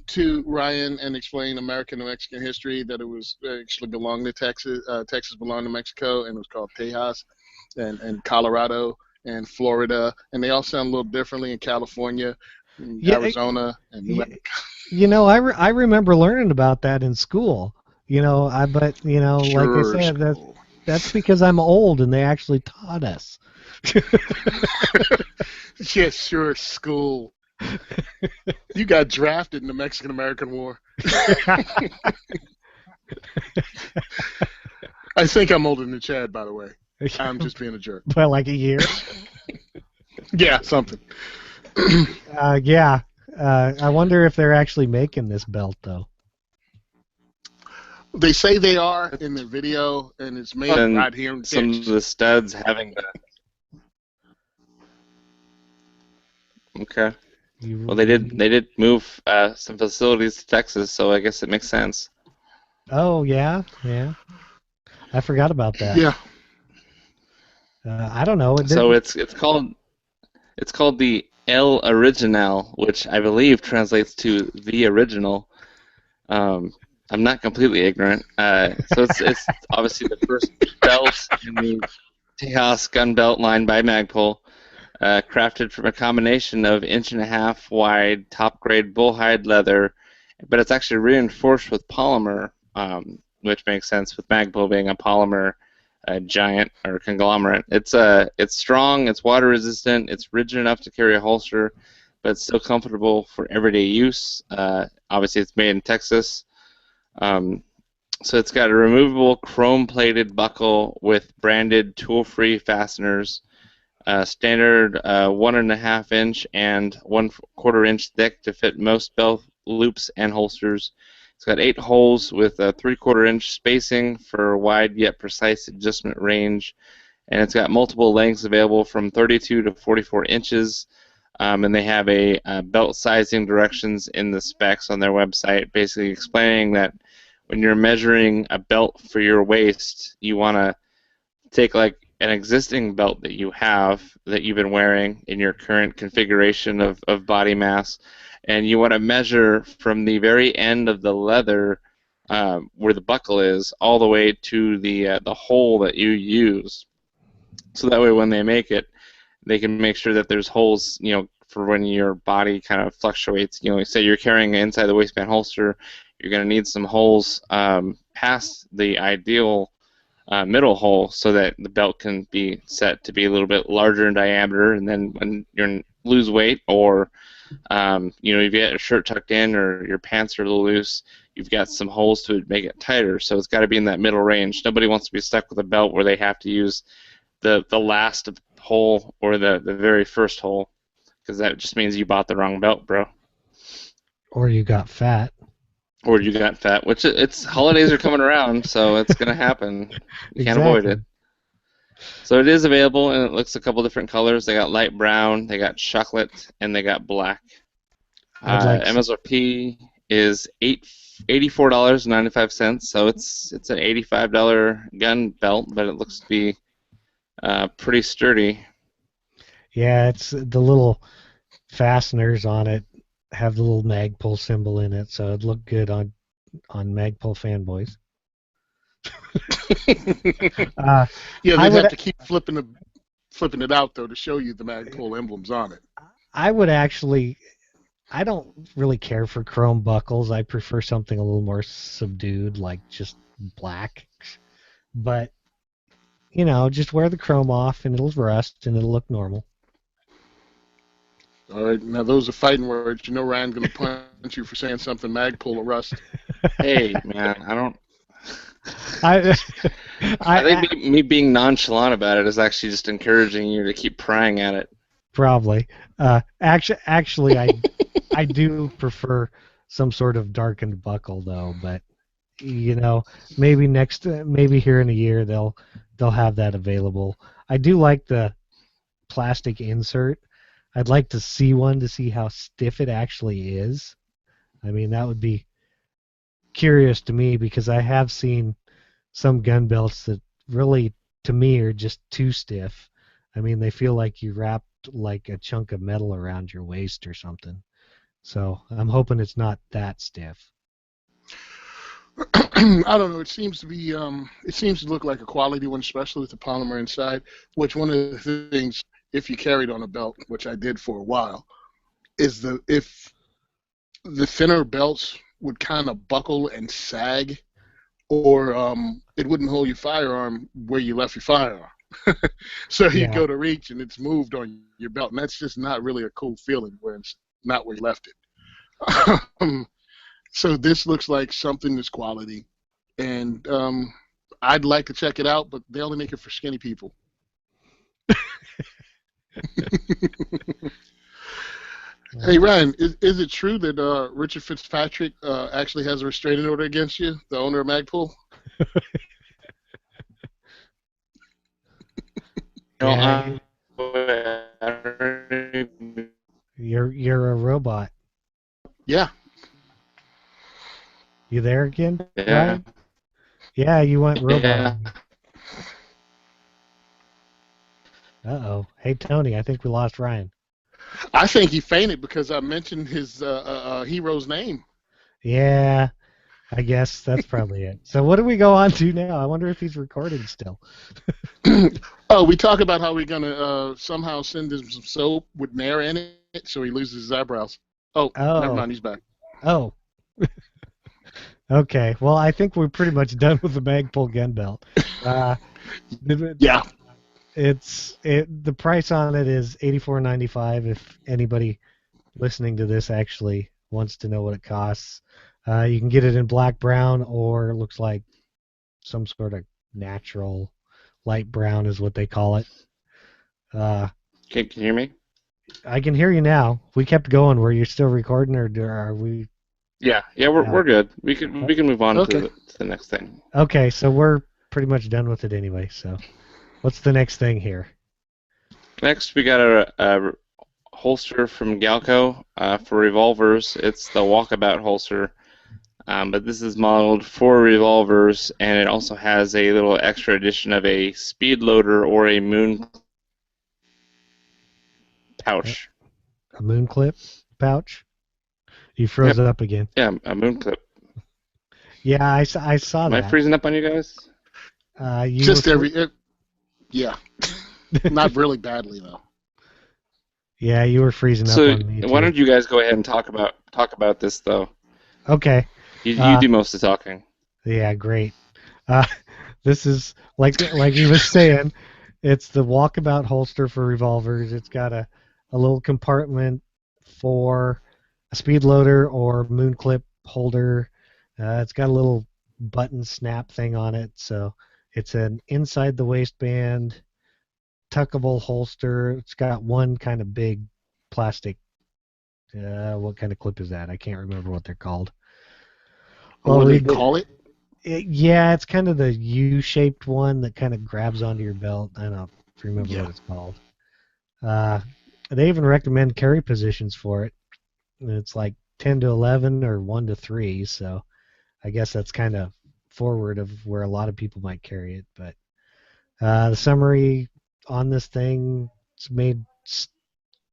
to Ryan and explain American and Mexican history, that it was actually belonged to Texas, Texas belonged to Mexico, and it was called Tejas, and Colorado and Florida, and they all sound a little differently in California, Arizona, and New Mexico. I remember learning about that in school. But Sure, like I said, school. that's because I'm old and they actually taught us. Yeah, sure, school. You got drafted in the Mexican-American War. I think I'm older than Chad, by the way. I'm just being a jerk. By like a year? Yeah, something. Yeah. I wonder if they're actually making this belt, though. They say they are in the video, and it's made right here in some Texas. of the studs having the... Okay. Well, they did move some facilities to Texas, so I guess it makes sense. Oh, yeah? Yeah. I forgot about that. Yeah. I don't know. So it's called the El Original, which I believe translates to the original. I'm not completely ignorant. So it's obviously the first belt in the Tejas gun belt line by Magpul, crafted from a combination of 1.5-inch wide top-grade bullhide leather, but it's actually reinforced with polymer, which makes sense with Magpul being a polymer giant or conglomerate. It's strong, it's water resistant, it's rigid enough to carry a holster, but it's still comfortable for everyday use. Obviously, it's made in Texas. So it's got a removable chrome-plated buckle with branded tool-free fasteners, standard 1.5-inch and 1/4-inch thick to fit most belt loops and holsters. It's got 8 holes with a 3/4-inch spacing for wide yet precise adjustment range, and it's got multiple lengths available from 32 to 44 inches. And they have a belt sizing directions in the specs on their website, basically explaining that when you're measuring a belt for your waist, you want to take like an existing belt that you have that you've been wearing in your current configuration of body mass, and you want to measure from the very end of the leather where the buckle is all the way to the hole that you use. So that way when they make it, they can make sure that there's holes, for when your body kind of fluctuates. Say you're carrying an inside the waistband holster, you're going to need some holes past the ideal middle hole so that the belt can be set to be a little bit larger in diameter, and then when you lose weight or if you get a shirt tucked in or your pants are a little loose, you've got some holes to make it tighter. So it's got to be in that middle range. Nobody wants to be stuck with a belt where they have to use the last hole or the very first hole. because that just means you bought the wrong belt, bro. Or you got fat. Or you got fat, which it's holidays are coming around, so it's going to happen. You can't avoid it. So it is available, and it looks a couple different colors. They got light brown, they got chocolate, and they got black. MSRP is $84.95, so it's an $85 gun belt, but it looks to be pretty sturdy. Yeah, it's the little fasteners on it have the little Magpul symbol in it, so it'd look good on Magpul fanboys. Yeah, they'd have to keep flipping it out though to show you the Magpul emblems on it. I don't really care for chrome buckles. I prefer something a little more subdued, like just black. But just wear the chrome off, and it'll rust, and it'll look normal. All right, now those are fighting words. You know Ryan's going to punch you for saying something Magpul or rust. Hey, man, I don't... I think me being nonchalant about it is actually just encouraging you to keep prying at it. Probably. Actually, I do prefer some sort of darkened buckle, though. But maybe maybe here in a year they'll have that available. I do like the plastic insert. I'd like to see one to see how stiff it actually is. I mean, that would be curious to me because I have seen some gun belts that really, to me, are just too stiff. I mean, they feel like you wrapped like a chunk of metal around your waist or something. So I'm hoping it's not that stiff. I don't know. It seems to be. It seems to look like a quality one, especially with the polymer inside. Which one of the things, if you carried on a belt, which I did for a while, is if the thinner belts would kind of buckle and sag, or it wouldn't hold your firearm where you left your firearm. So you go to reach and it's moved on your belt, and that's just not really a cool feeling where it's not where you left it. So this looks like something that's quality, and I'd like to check it out, but they only make it for skinny people. Hey Ryan, is it true that Richard Fitzpatrick actually has a restraining order against you, the owner of Magpul? Yeah, you're a robot. Yeah. You there again, Yeah. Ryan? Yeah, you went robot. Yeah. Uh-oh. Hey, Tony, I think we lost Ryan. I think he fainted because I mentioned his hero's name. Yeah, I guess that's probably it. So what do we go on to now? I wonder if he's recording still. Oh, we talk about how we're going to somehow send him some soap with Nair in it so he loses his eyebrows. Oh, never mind, he's back. Oh. Okay, well, I think we're pretty much done with the Magpul gun belt. Yeah. The price on it is $84.95 if anybody listening to this actually wants to know what it costs. You can get it in black, brown, or it looks like some sort of natural light brown is what they call it. Can you hear me? I can hear you now. We kept going. Were you still recording, or are we? Yeah, we're good. We can move on to the next thing. Okay, so we're pretty much done with it anyway. So, what's the next thing here? Next, we got a holster from Galco for revolvers. It's the Walkabout holster, but this is modeled for revolvers, and it also has a little extra addition of a speed loader or a moon pouch. A moon clip pouch? You froze it up again. Yeah, a moon clip. Yeah, I saw that. Am I freezing up on you guys? Just yeah. Not really badly though. Yeah, you were freezing up on me too. Why don't you guys go ahead and talk about this though? Okay. You do most of the talking. Yeah, great. This is like you were saying, it's the Walkabout holster for revolvers. It's got a little compartment for a speed loader or moon clip holder. It's got a little button snap thing on it, so it's an inside the waistband tuckable holster. It's got one kind of big plastic. What kind of clip is that? I can't remember what they're called. What do they call it? Yeah, it's kind of the U-shaped one that kind of grabs onto your belt. I don't remember what it's called. They even recommend carry positions for it. It's like 10 to 11 or 1 to 3, so I guess that's kind of forward of where a lot of people might carry it. But the summary on this thing, it's made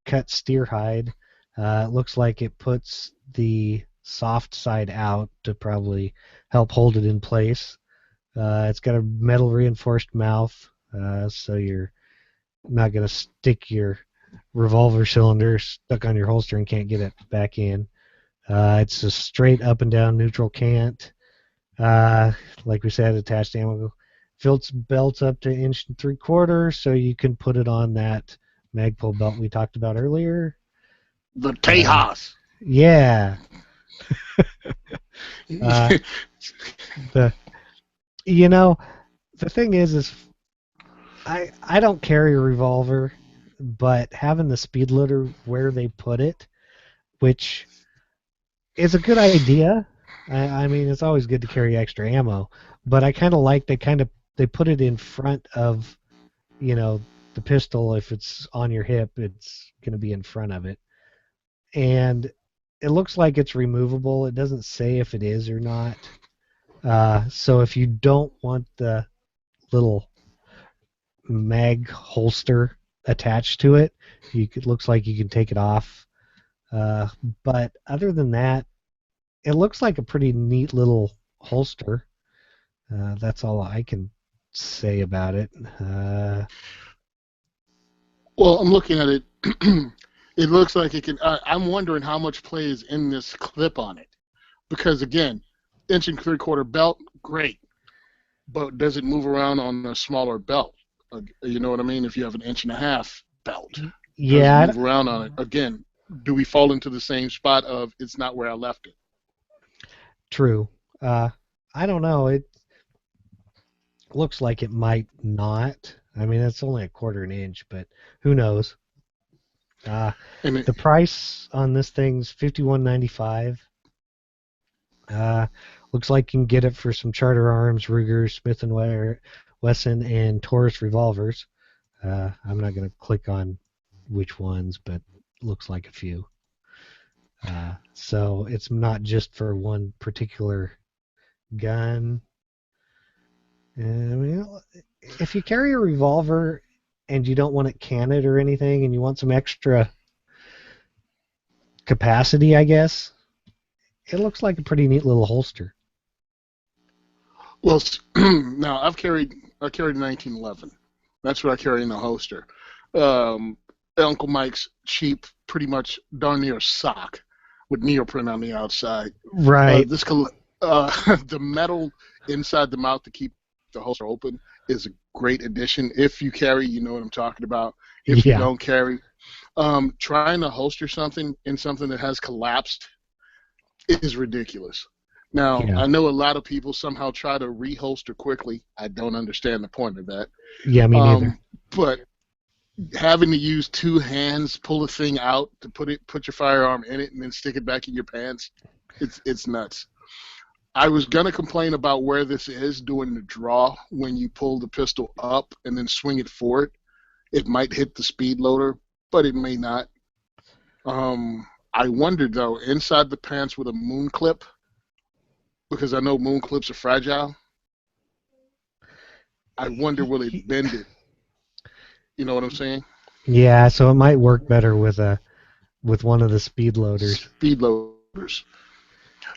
cut steer hide. It looks like it puts the soft side out to probably help hold it in place. It's got a metal reinforced mouth, so you're not going to stick your revolver cylinder stuck on your holster and can't get it back in. It's a straight up and down neutral cant. Like we said, attached ammo. Belts up to 1 3/4 inches, so you can put it on that Magpul belt we talked about earlier. The Tejas. Yeah. The thing is I don't carry a revolver, but having the speed loader where they put it, which is a good idea. I mean, it's always good to carry extra ammo, but I kind of like they put it in front of, the pistol. If it's on your hip, it's going to be in front of it. And it looks like it's removable. It doesn't say if it is or not. So if you don't want the little mag holster attached to it, it looks like you can take it off. But other than that, it looks like a pretty neat little holster. That's all I can say about it. Well, I'm looking at it. It looks like it can. I'm wondering how much play is in this clip on it, because again, 1 3/4 belt, great, but does it move around on a smaller belt? You know what I mean? If you have an 1.5-inch belt, yeah, does it move around on it? Again, do we fall into the same spot of it's not where I left it? True. I don't know. It looks like it might not. I mean, it's only 1/4 inch, but who knows? The price on this thing's $51.95. Looks like you can get it for some Charter Arms, Ruger, Smith & Wesson, and Taurus revolvers. I'm not going to click on which ones, but looks like a few. So it's not just for one particular gun. I mean, if you carry a revolver and you don't want it canned or anything, and you want some extra capacity, I guess, it looks like a pretty neat little holster. Well, now I carried 1911. That's what I carry in the holster. Uncle Mike's cheap, pretty much darn near sock with neoprene on the outside. Right. The metal inside the mouth to keep the holster open is a great addition. If you carry, you know what I'm talking about. If you don't carry, trying to holster something in something that has collapsed is ridiculous. Now, I know a lot of people somehow try to reholster quickly. I don't understand the point of that. Yeah, me neither. But having to use 2 hands, pull a thing out to put your firearm in it, and then stick it back in your pants, it's nuts. I was going to complain about where this is doing the draw. When you pull the pistol up and then swing it forward, it might hit the speed loader, but it may not. I wondered, though, inside the pants with a moon clip, because I know moon clips are fragile, I wonder will it bend it? You know what I'm saying? Yeah, so it might work better with one of the speed loaders. Speed loaders.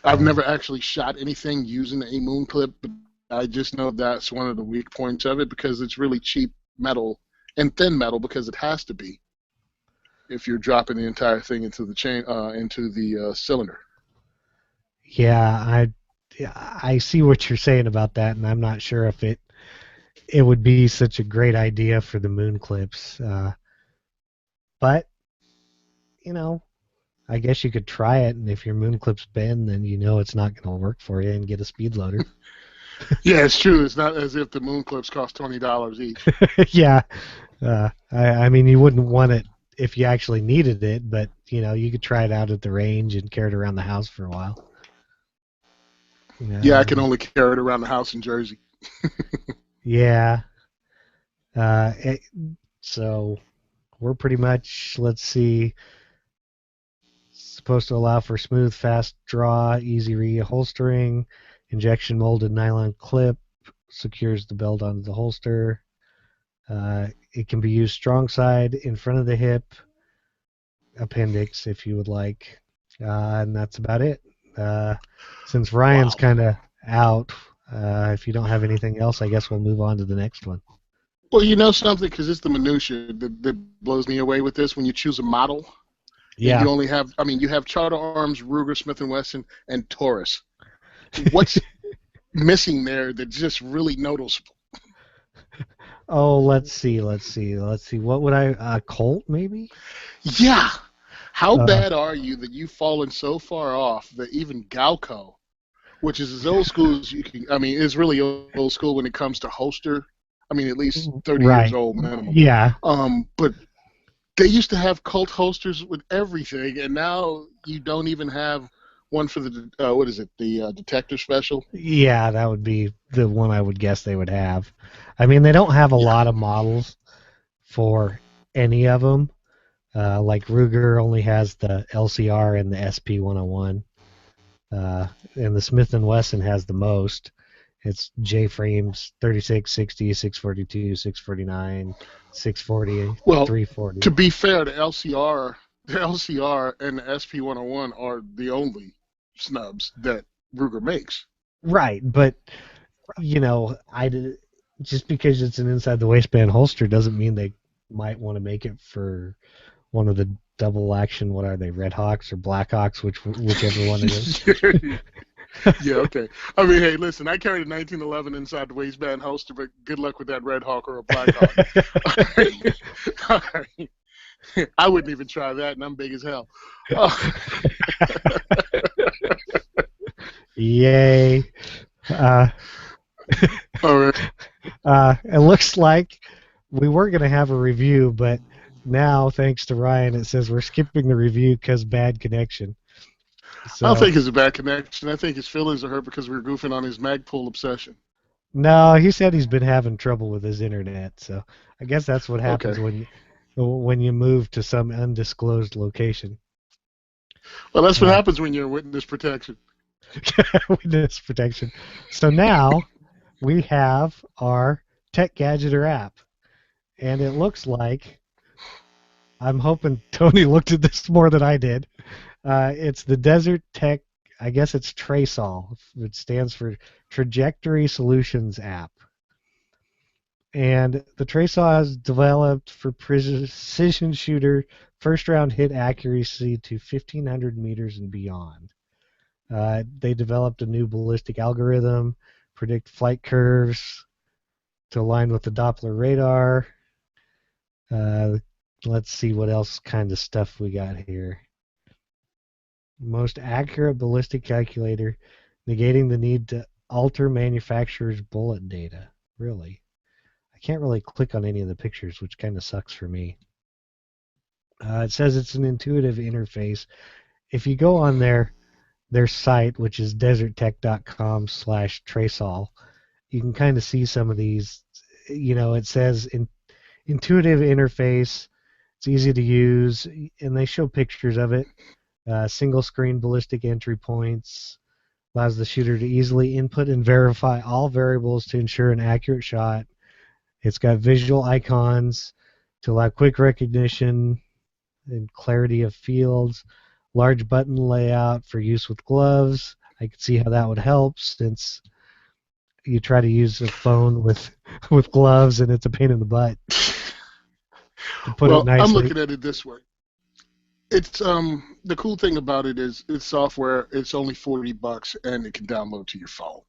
I've never actually shot anything using a moon clip, but I just know that's one of the weak points of it, because it's really cheap metal and thin metal, because it has to be if you're dropping the entire thing into the cylinder. Yeah, I see what you're saying about that, and I'm not sure if it would be such a great idea for the moon clips. But I guess you could try it, and if your moon clips bend, then it's not going to work for you, and get a speed loader. Yeah, it's true. It's not as if the moon clips cost $20 each. Yeah. I mean, you wouldn't want it if you actually needed it, but you could try it out at the range and carry it around the house for a while. Yeah, I can only carry it around the house in Jersey. Yeah. So we're pretty much, let's see, supposed to allow for smooth, fast draw, easy reholstering, injection molded nylon clip, secures the belt onto the holster. It can be used strong side in front of the hip, appendix if you would like, and that's about it. Since Ryan's kind of out, if you don't have anything else, I guess we'll move on to the next one. Well, you know something, because it's the minutia that blows me away with this. When you choose a model, yeah, you only have, you have Charter Arms, Ruger, Smith & Wesson, and Taurus. What's missing there that's just really noticeable? Oh, let's see. What would I, Colt maybe? Yeah. How bad are you that you've fallen so far off that even Galco, which is as old school as you can, is really old school when it comes to holster. At least 30 years old minimum. Yeah. But they used to have Colt holsters with everything, and now you don't even have one for the, the Detector Special? Yeah, that would be the one I would guess they would have. They don't have a lot of models for any of them. Like Ruger only has the LCR and the SP101. And the Smith & Wesson has the most. It's J-frames 36, 60, 642, 649, 640, 340. To be fair, the LCR and the SP101 are the only snubs that Ruger makes. Right, but just because it's an inside the waistband holster doesn't mean they might want to make it for one of the double action. What are they, Red Hawks or Black Hawks? Whichever one it is. Yeah, okay. Hey, listen, I carried a 1911 inside the waistband holster, but good luck with that Red Hawk or a Black Hawk. All right. I wouldn't even try that, and I'm big as hell. Oh. Yay. All right. It looks like we were going to have a review, but now, thanks to Ryan, it says we're skipping the review because bad connection. So, I don't think it's a bad connection. I think his feelings are hurt because we were goofing on his Magpul obsession. No, he said he's been having trouble with his internet, so I guess that's what happens when you move to some undisclosed location. Well, that's what happens when you're in witness protection. Witness protection. So now we have our Tech Gadgeter app, and it looks like, I'm hoping Tony looked at this more than I did. It's the Desert Tech, I guess it's TRASOL. It stands for Trajectory Solutions app. And the TRASOL is developed for precision shooter, first round hit accuracy to 1,500 meters and beyond. They developed a new ballistic algorithm, predict flight curves to align with the Doppler radar. Let's see what else kind of stuff we got here. Most accurate ballistic calculator, negating the need to alter manufacturer's bullet data. Really? I can't really click on any of the pictures, which kind of sucks for me. It says it's an intuitive interface. If you go on their site, which is deserttech.com/TRASOL, you can kind of see some of these. It says intuitive interface. It's easy to use, and they show pictures of it. Single screen ballistic entry points, allows the shooter to easily input and verify all variables to ensure an accurate shot. It's got visual icons to allow quick recognition and clarity of fields. Large button layout for use with gloves. I could see how that would help since you try to use a phone with gloves and it's a pain in the butt. I'm looking at it this way. It's the cool thing about it is it's software. It's only $40 and it can download to your phone.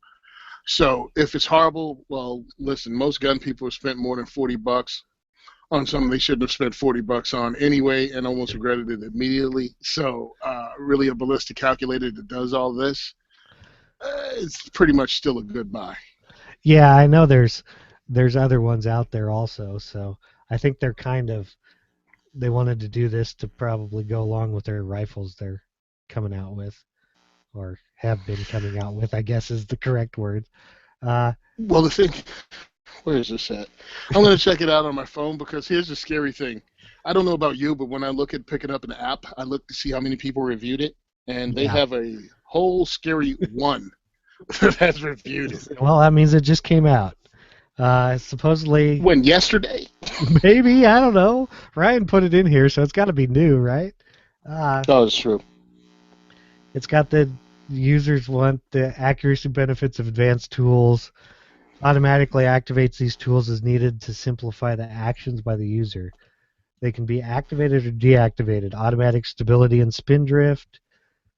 So if it's horrible, well, listen, most gun people have spent more than $40 on something they shouldn't have spent $40 on anyway, and almost regretted it immediately. So really, a ballistic calculator that does all this, it's pretty much still a good buy. Yeah, I know there's other ones out there also. So I think they're kind of they wanted to do this to probably go along with their rifles they're coming out with, or have been coming out with, I guess is the correct word. Well, the thing, where is this at? I'm going to check it out on my phone because here's the scary thing. I don't know about you, but when I look at picking up an app, I look to see how many people reviewed it, and they have a whole scary one that has reviewed it. Well, that means it just came out. Supposedly. When, yesterday? Maybe, I don't know. Ryan put it in here, so it's got to be new, right? Oh, it's true. It's got the users want the accuracy benefits of advanced tools. Automatically activates these tools as needed to simplify the actions by the user. They can be activated or deactivated. Automatic stability and spin drift,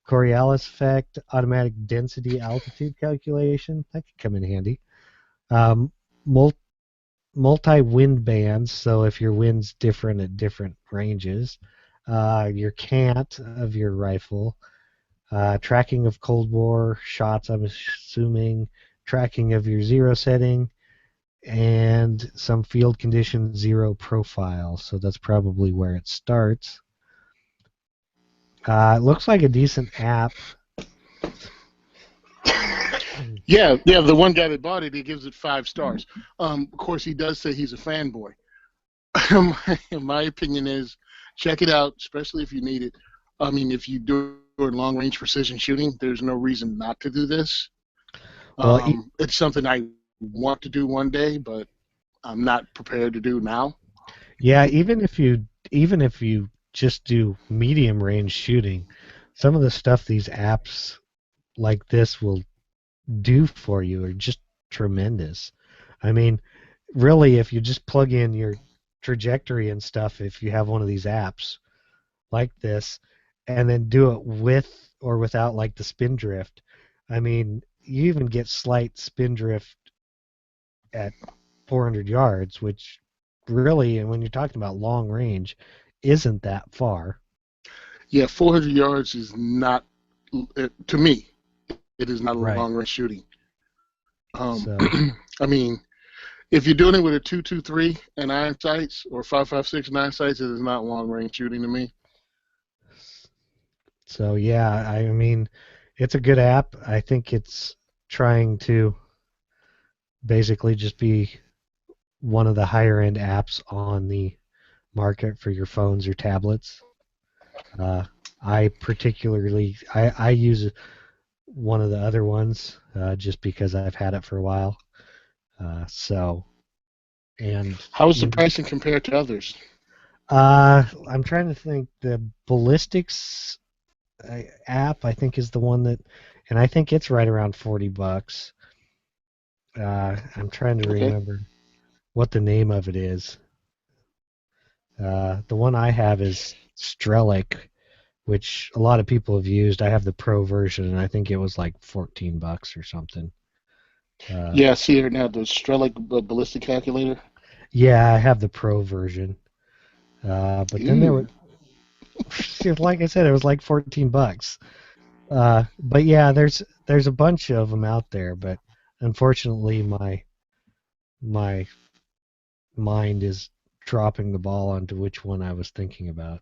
Coriolis effect, automatic density altitude calculation. That could come in handy. Multi-wind bands, so if your wind's different at different ranges. Your cant of your rifle. Tracking of Cold War shots, I'm assuming. Tracking of your zero setting. And some field condition zero profile, so that's probably where it starts. It looks like a decent app. Yeah, the one guy that bought it, he gives it 5 stars. Of course, he does say he's a fanboy. My opinion is, check it out, especially if you need it. I mean, if you do long-range precision shooting, there's no reason not to do this. It's something I want to do one day, but I'm not prepared to do now. Yeah, even if you just do medium range shooting, some of the stuff these apps like this will do for you are just tremendous. I mean, really, if you just plug in your trajectory and stuff, if you have one of these apps like this, and then do it with or without like the spin drift, I mean, you even get slight spin drift at 400 yards, which really, and when you're talking about long range, isn't that far. Yeah, 400 yards is not, to me, it is not a long range shooting. I mean, if you're doing it with a 223 and iron sights or 5.56 9 sights, it is not long range shooting to me. So yeah, I mean, it's a good app. I think it's trying to basically just be one of the higher end apps on the market for your phones or tablets. I use one of the other ones just because I've had it for a while. How is the pricing compared to others? I'm trying to think. The ballistics app, I think, is the one that, and I think it's right around $40. I'm trying to remember what the name of it is. The one I have is Strelic, which a lot of people have used. I have the Pro version, and I think it was like $14 or something. Yeah, I see here now, the Strelic ballistic calculator. Yeah, I have the Pro version. But then there were, like I said, it was like $14. But yeah, there's a bunch of them out there, but unfortunately my mind is dropping the ball onto which one I was thinking about.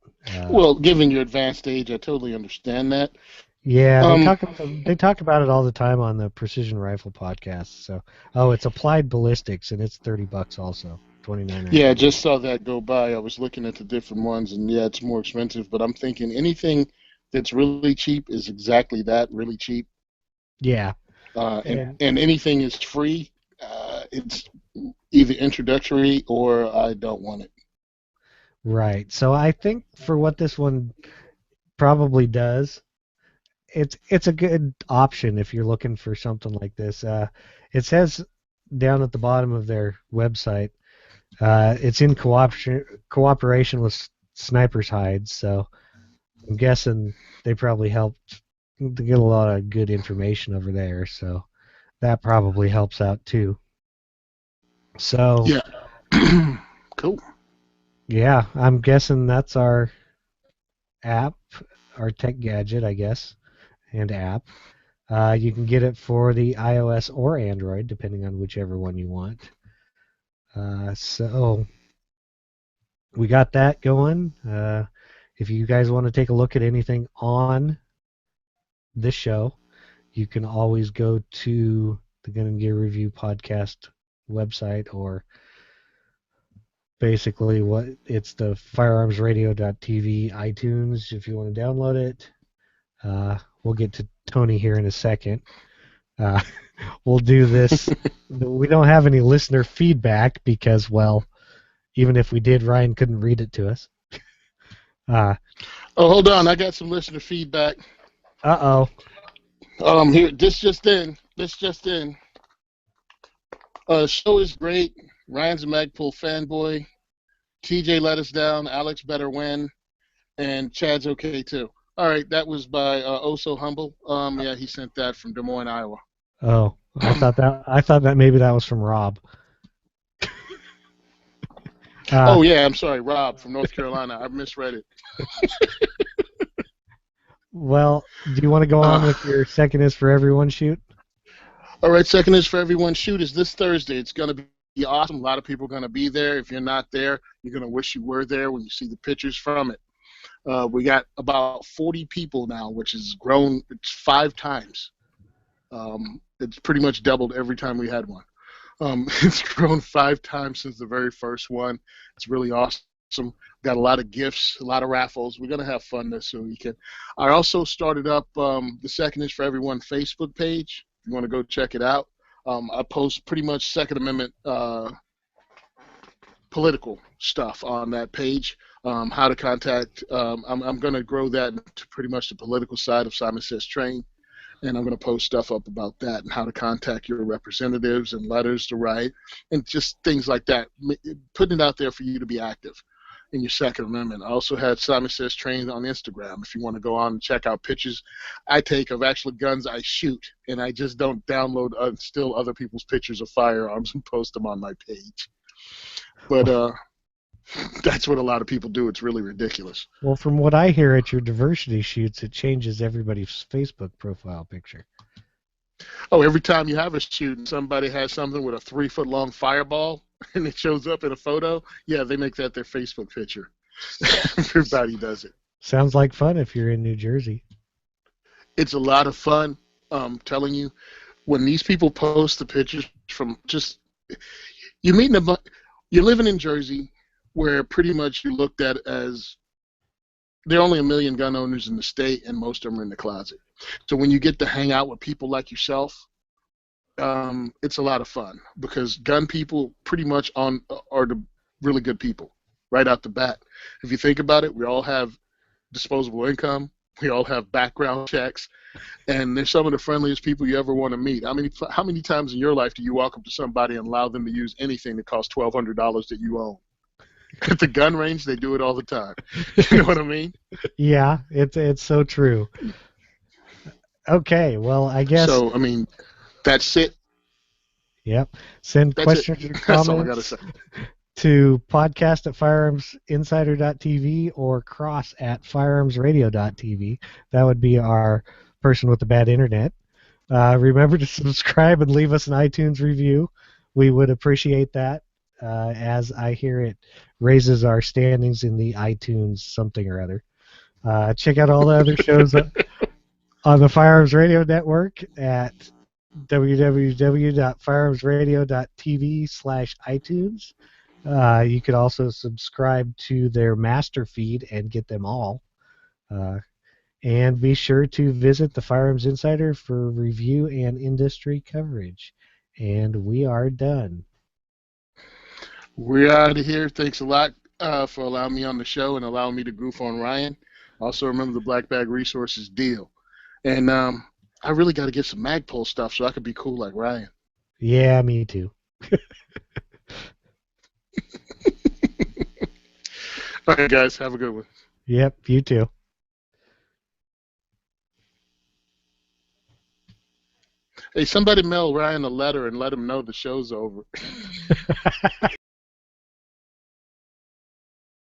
Well, given your advanced age, I totally understand that. Yeah, they talk about it all the time on the Precision Rifle podcast. So, it's Applied Ballistics, and it's $30 also, $29. Yeah, I just saw that go by. I was looking at the different ones, and yeah, it's more expensive. But I'm thinking anything that's really cheap is exactly that, really cheap. Yeah. And anything is free. It's either introductory or I don't want it. Right. So I think for what this one probably does, it's a good option if you're looking for something like this. It says down at the bottom of their website, it's in cooperation with Sniper's Hides, so I'm guessing they probably helped to get a lot of good information over there, so that probably helps out too. So yeah. Cool. Yeah, I'm guessing that's our app, our tech gadget, I guess, and app. You can get it for the iOS or Android, depending on whichever one you want. So we got that going. If you guys want to take a look at anything on this show, you can always go to the Gun and Gear Review podcast website, or basically it's the firearmsradio.tv iTunes if you want to download it. We'll get to Tony here in a second. We'll do this. We don't have any listener feedback because, well, even if we did, Ryan couldn't read it to us. Oh, hold on. I got some listener feedback. Uh-oh. Here, this just in. Show is great. Ryan's a Magpul fanboy. TJ let us down. Alex better win. And Chad's okay too. All right, that was by Oh So Humble. Yeah, he sent that from Des Moines, Iowa. Oh, I thought that maybe that was from Rob. Oh yeah, I'm sorry, Rob from North Carolina. I misread it. Well, do you want to go on with your Second is for Everyone shoot? All right, Second is for Everyone shoot is this Thursday. It's going to be awesome. A lot of people are going to be there. If you're not there, you're going to wish you were there when you see the pictures from it. We got about 40 people now, which has grown. It's 5 times. It's pretty much doubled every time we had one. It's grown 5 times since the very first one. It's really awesome. Got a lot of gifts, a lot of raffles. We're going to have fun this weekend. I also started up the Second is for Everyone Facebook page. If you want to go check it out. I post pretty much Second Amendment political stuff on that page. How to contact. I'm going to grow that to pretty much the political side of Simon Says Train. And I'm going to post stuff up about that and how to contact your representatives and letters to write and just things like that. Putting it out there for you to be active in your Second Amendment. I also had Simon Says Train on Instagram if you want to go on and check out pictures I take of actual guns I shoot, and I just don't download steal other people's pictures of firearms and post them on my page. But that's what a lot of people do. It's really ridiculous. Well, from what I hear at your diversity shoots, it changes everybody's Facebook profile picture. Oh, every time you have a shoot and somebody has something with a 3-foot-long fireball and it shows up in a photo, yeah, they make that their Facebook picture. Everybody does it. Sounds like fun if you're in New Jersey. It's a lot of fun. I'm telling you, when these people post the pictures from just you're living in Jersey, where pretty much you looked at as there are only 1 million gun owners in the state, and most of them are in the closet. So when you get to hang out with people like yourself, it's a lot of fun because gun people pretty much are the really good people right out the bat. If you think about it, we all have disposable income. We all have background checks, and they're some of the friendliest people you ever want to meet. How many times in your life do you walk up to somebody and allow them to use anything that costs $1,200 that you own? At the gun range, they do it all the time. You know what I mean? Yeah, it's so true. Okay, well, I guess. So, that's it. Yep. Send questions or comments That's all I gotta say. to podcast@firearmsinsider.tv or cross@firearmsradio.tv. That would be our person with the bad internet. Remember to subscribe and leave us an iTunes review. We would appreciate that. As I hear it raises our standings in the iTunes something or other. Check out all the other shows on the Firearms Radio Network at www.firearmsradio.tv/iTunes. You could also subscribe to their master feed and get them all. And be sure to visit the Firearms Insider for review and industry coverage. And we are done. We're out of here. Thanks a lot for allowing me on the show and allowing me to goof on Ryan. Also, remember the Black Bag Resources deal. And I really got to get some Magpul stuff so I could be cool like Ryan. Yeah, me too. All right, guys. Have a good one. Yep, you too. Hey, somebody mail Ryan a letter and let him know the show's over.